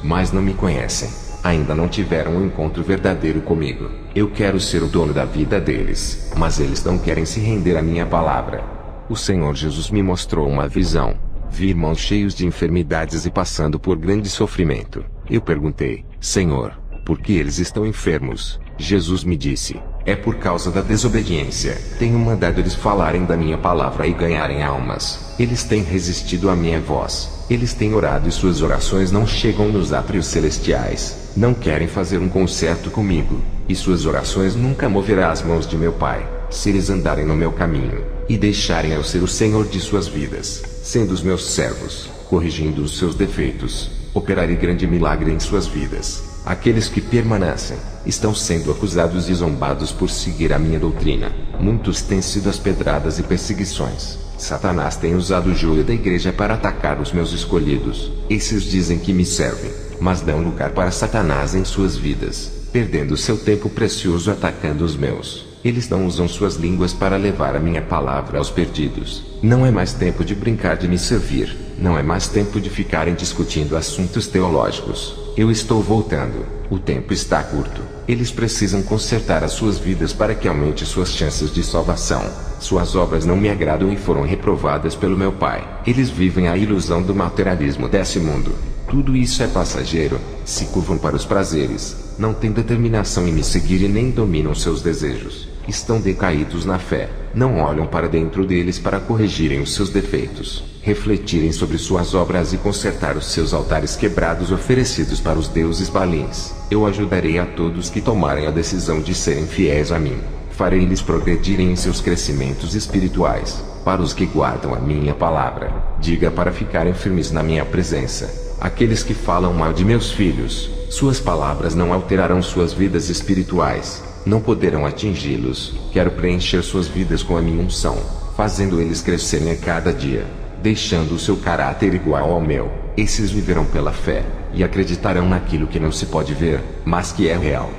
mas não me conhecem. Ainda não tiveram um encontro verdadeiro comigo. Eu quero ser o dono da vida deles, mas eles não querem se render à minha palavra. O Senhor Jesus me mostrou uma visão. Vi irmãos cheios de enfermidades e passando por grande sofrimento. Eu perguntei: Senhor, por que eles estão enfermos? Jesus me disse: é por causa da desobediência. Tenho mandado eles falarem da minha palavra e ganharem almas. Eles têm resistido à minha voz. Eles têm orado e suas orações não chegam nos átrios celestiais. Não querem fazer um concerto comigo, e suas orações nunca moverá as mãos de meu Pai, se eles andarem no meu caminho, e deixarem eu ser o Senhor de suas vidas, sendo os meus servos, corrigindo os seus defeitos, operarei grande milagre em suas vidas. Aqueles que permanecem, estão sendo acusados e zombados por seguir a minha doutrina. Muitos têm sido as pedradas e perseguições. Satanás tem usado o joio da igreja para atacar os meus escolhidos. Esses dizem que me servem, mas dão lugar para Satanás em suas vidas, perdendo seu tempo precioso atacando os meus. Eles não usam suas línguas para levar a minha palavra aos perdidos. Não é mais tempo de brincar de me servir. Não é mais tempo de ficarem discutindo assuntos teológicos. Eu estou voltando. O tempo está curto. Eles precisam consertar as suas vidas para que aumente suas chances de salvação. Suas obras não me agradam e foram reprovadas pelo meu Pai. Eles vivem a ilusão do materialismo desse mundo. Tudo isso é passageiro. Se curvam para os prazeres. Não têm determinação em me seguir e nem dominam seus desejos. Estão decaídos na fé. Não olham para dentro deles para corrigirem os seus defeitos, refletirem sobre suas obras e consertar os seus altares quebrados oferecidos para os deuses balins. Eu ajudarei a todos que tomarem a decisão de serem fiéis a mim. Farei-lhes progredirem em seus crescimentos espirituais. Para os que guardam a minha palavra, diga para ficarem firmes na minha presença. Aqueles que falam mal de meus filhos, suas palavras não alterarão suas vidas espirituais. Não poderão atingi-los. Quero preencher suas vidas com a minha unção, fazendo eles crescerem a cada dia, deixando o seu caráter igual ao meu. Esses viverão pela fé, e acreditarão naquilo que não se pode ver, mas que é real.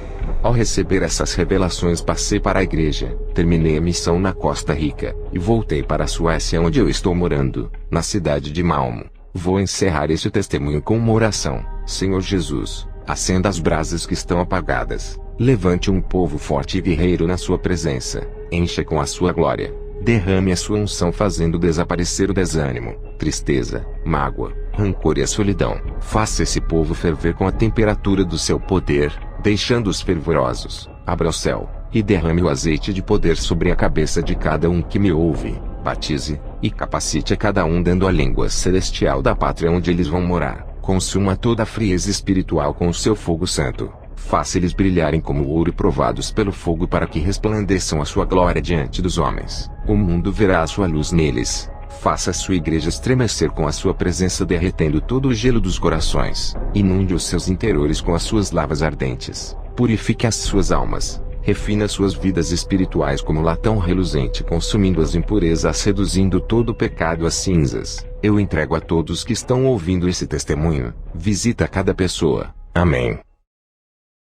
Ao receber essas revelações passei para a igreja, terminei a missão na Costa Rica, e voltei para a Suécia onde eu estou morando, na cidade de Malmo. Vou encerrar este testemunho com uma oração. Senhor Jesus, acenda as brasas que estão apagadas. Levante um povo forte e guerreiro na sua presença. Encha com a sua glória. Derrame a sua unção fazendo desaparecer o desânimo, tristeza, mágoa, rancor e a solidão. Faça esse povo ferver com a temperatura do seu poder, deixando-os fervorosos. Abra o céu, e derrame o azeite de poder sobre a cabeça de cada um que me ouve. Batize, e capacite a cada um dando a língua celestial da pátria onde eles vão morar. Consuma toda a frieza espiritual com o seu fogo santo. Faça-lhes brilharem como ouro e provados pelo fogo para que resplandeçam a sua glória diante dos homens. O mundo verá a sua luz neles. Faça a sua igreja estremecer com a sua presença, derretendo todo o gelo dos corações. Inunde os seus interiores com as suas lavas ardentes. Purifique as suas almas. Refina suas vidas espirituais como latão reluzente, consumindo as impurezas, seduzindo todo o pecado às cinzas. Eu entrego a todos que estão ouvindo esse testemunho. Visita cada pessoa. Amém.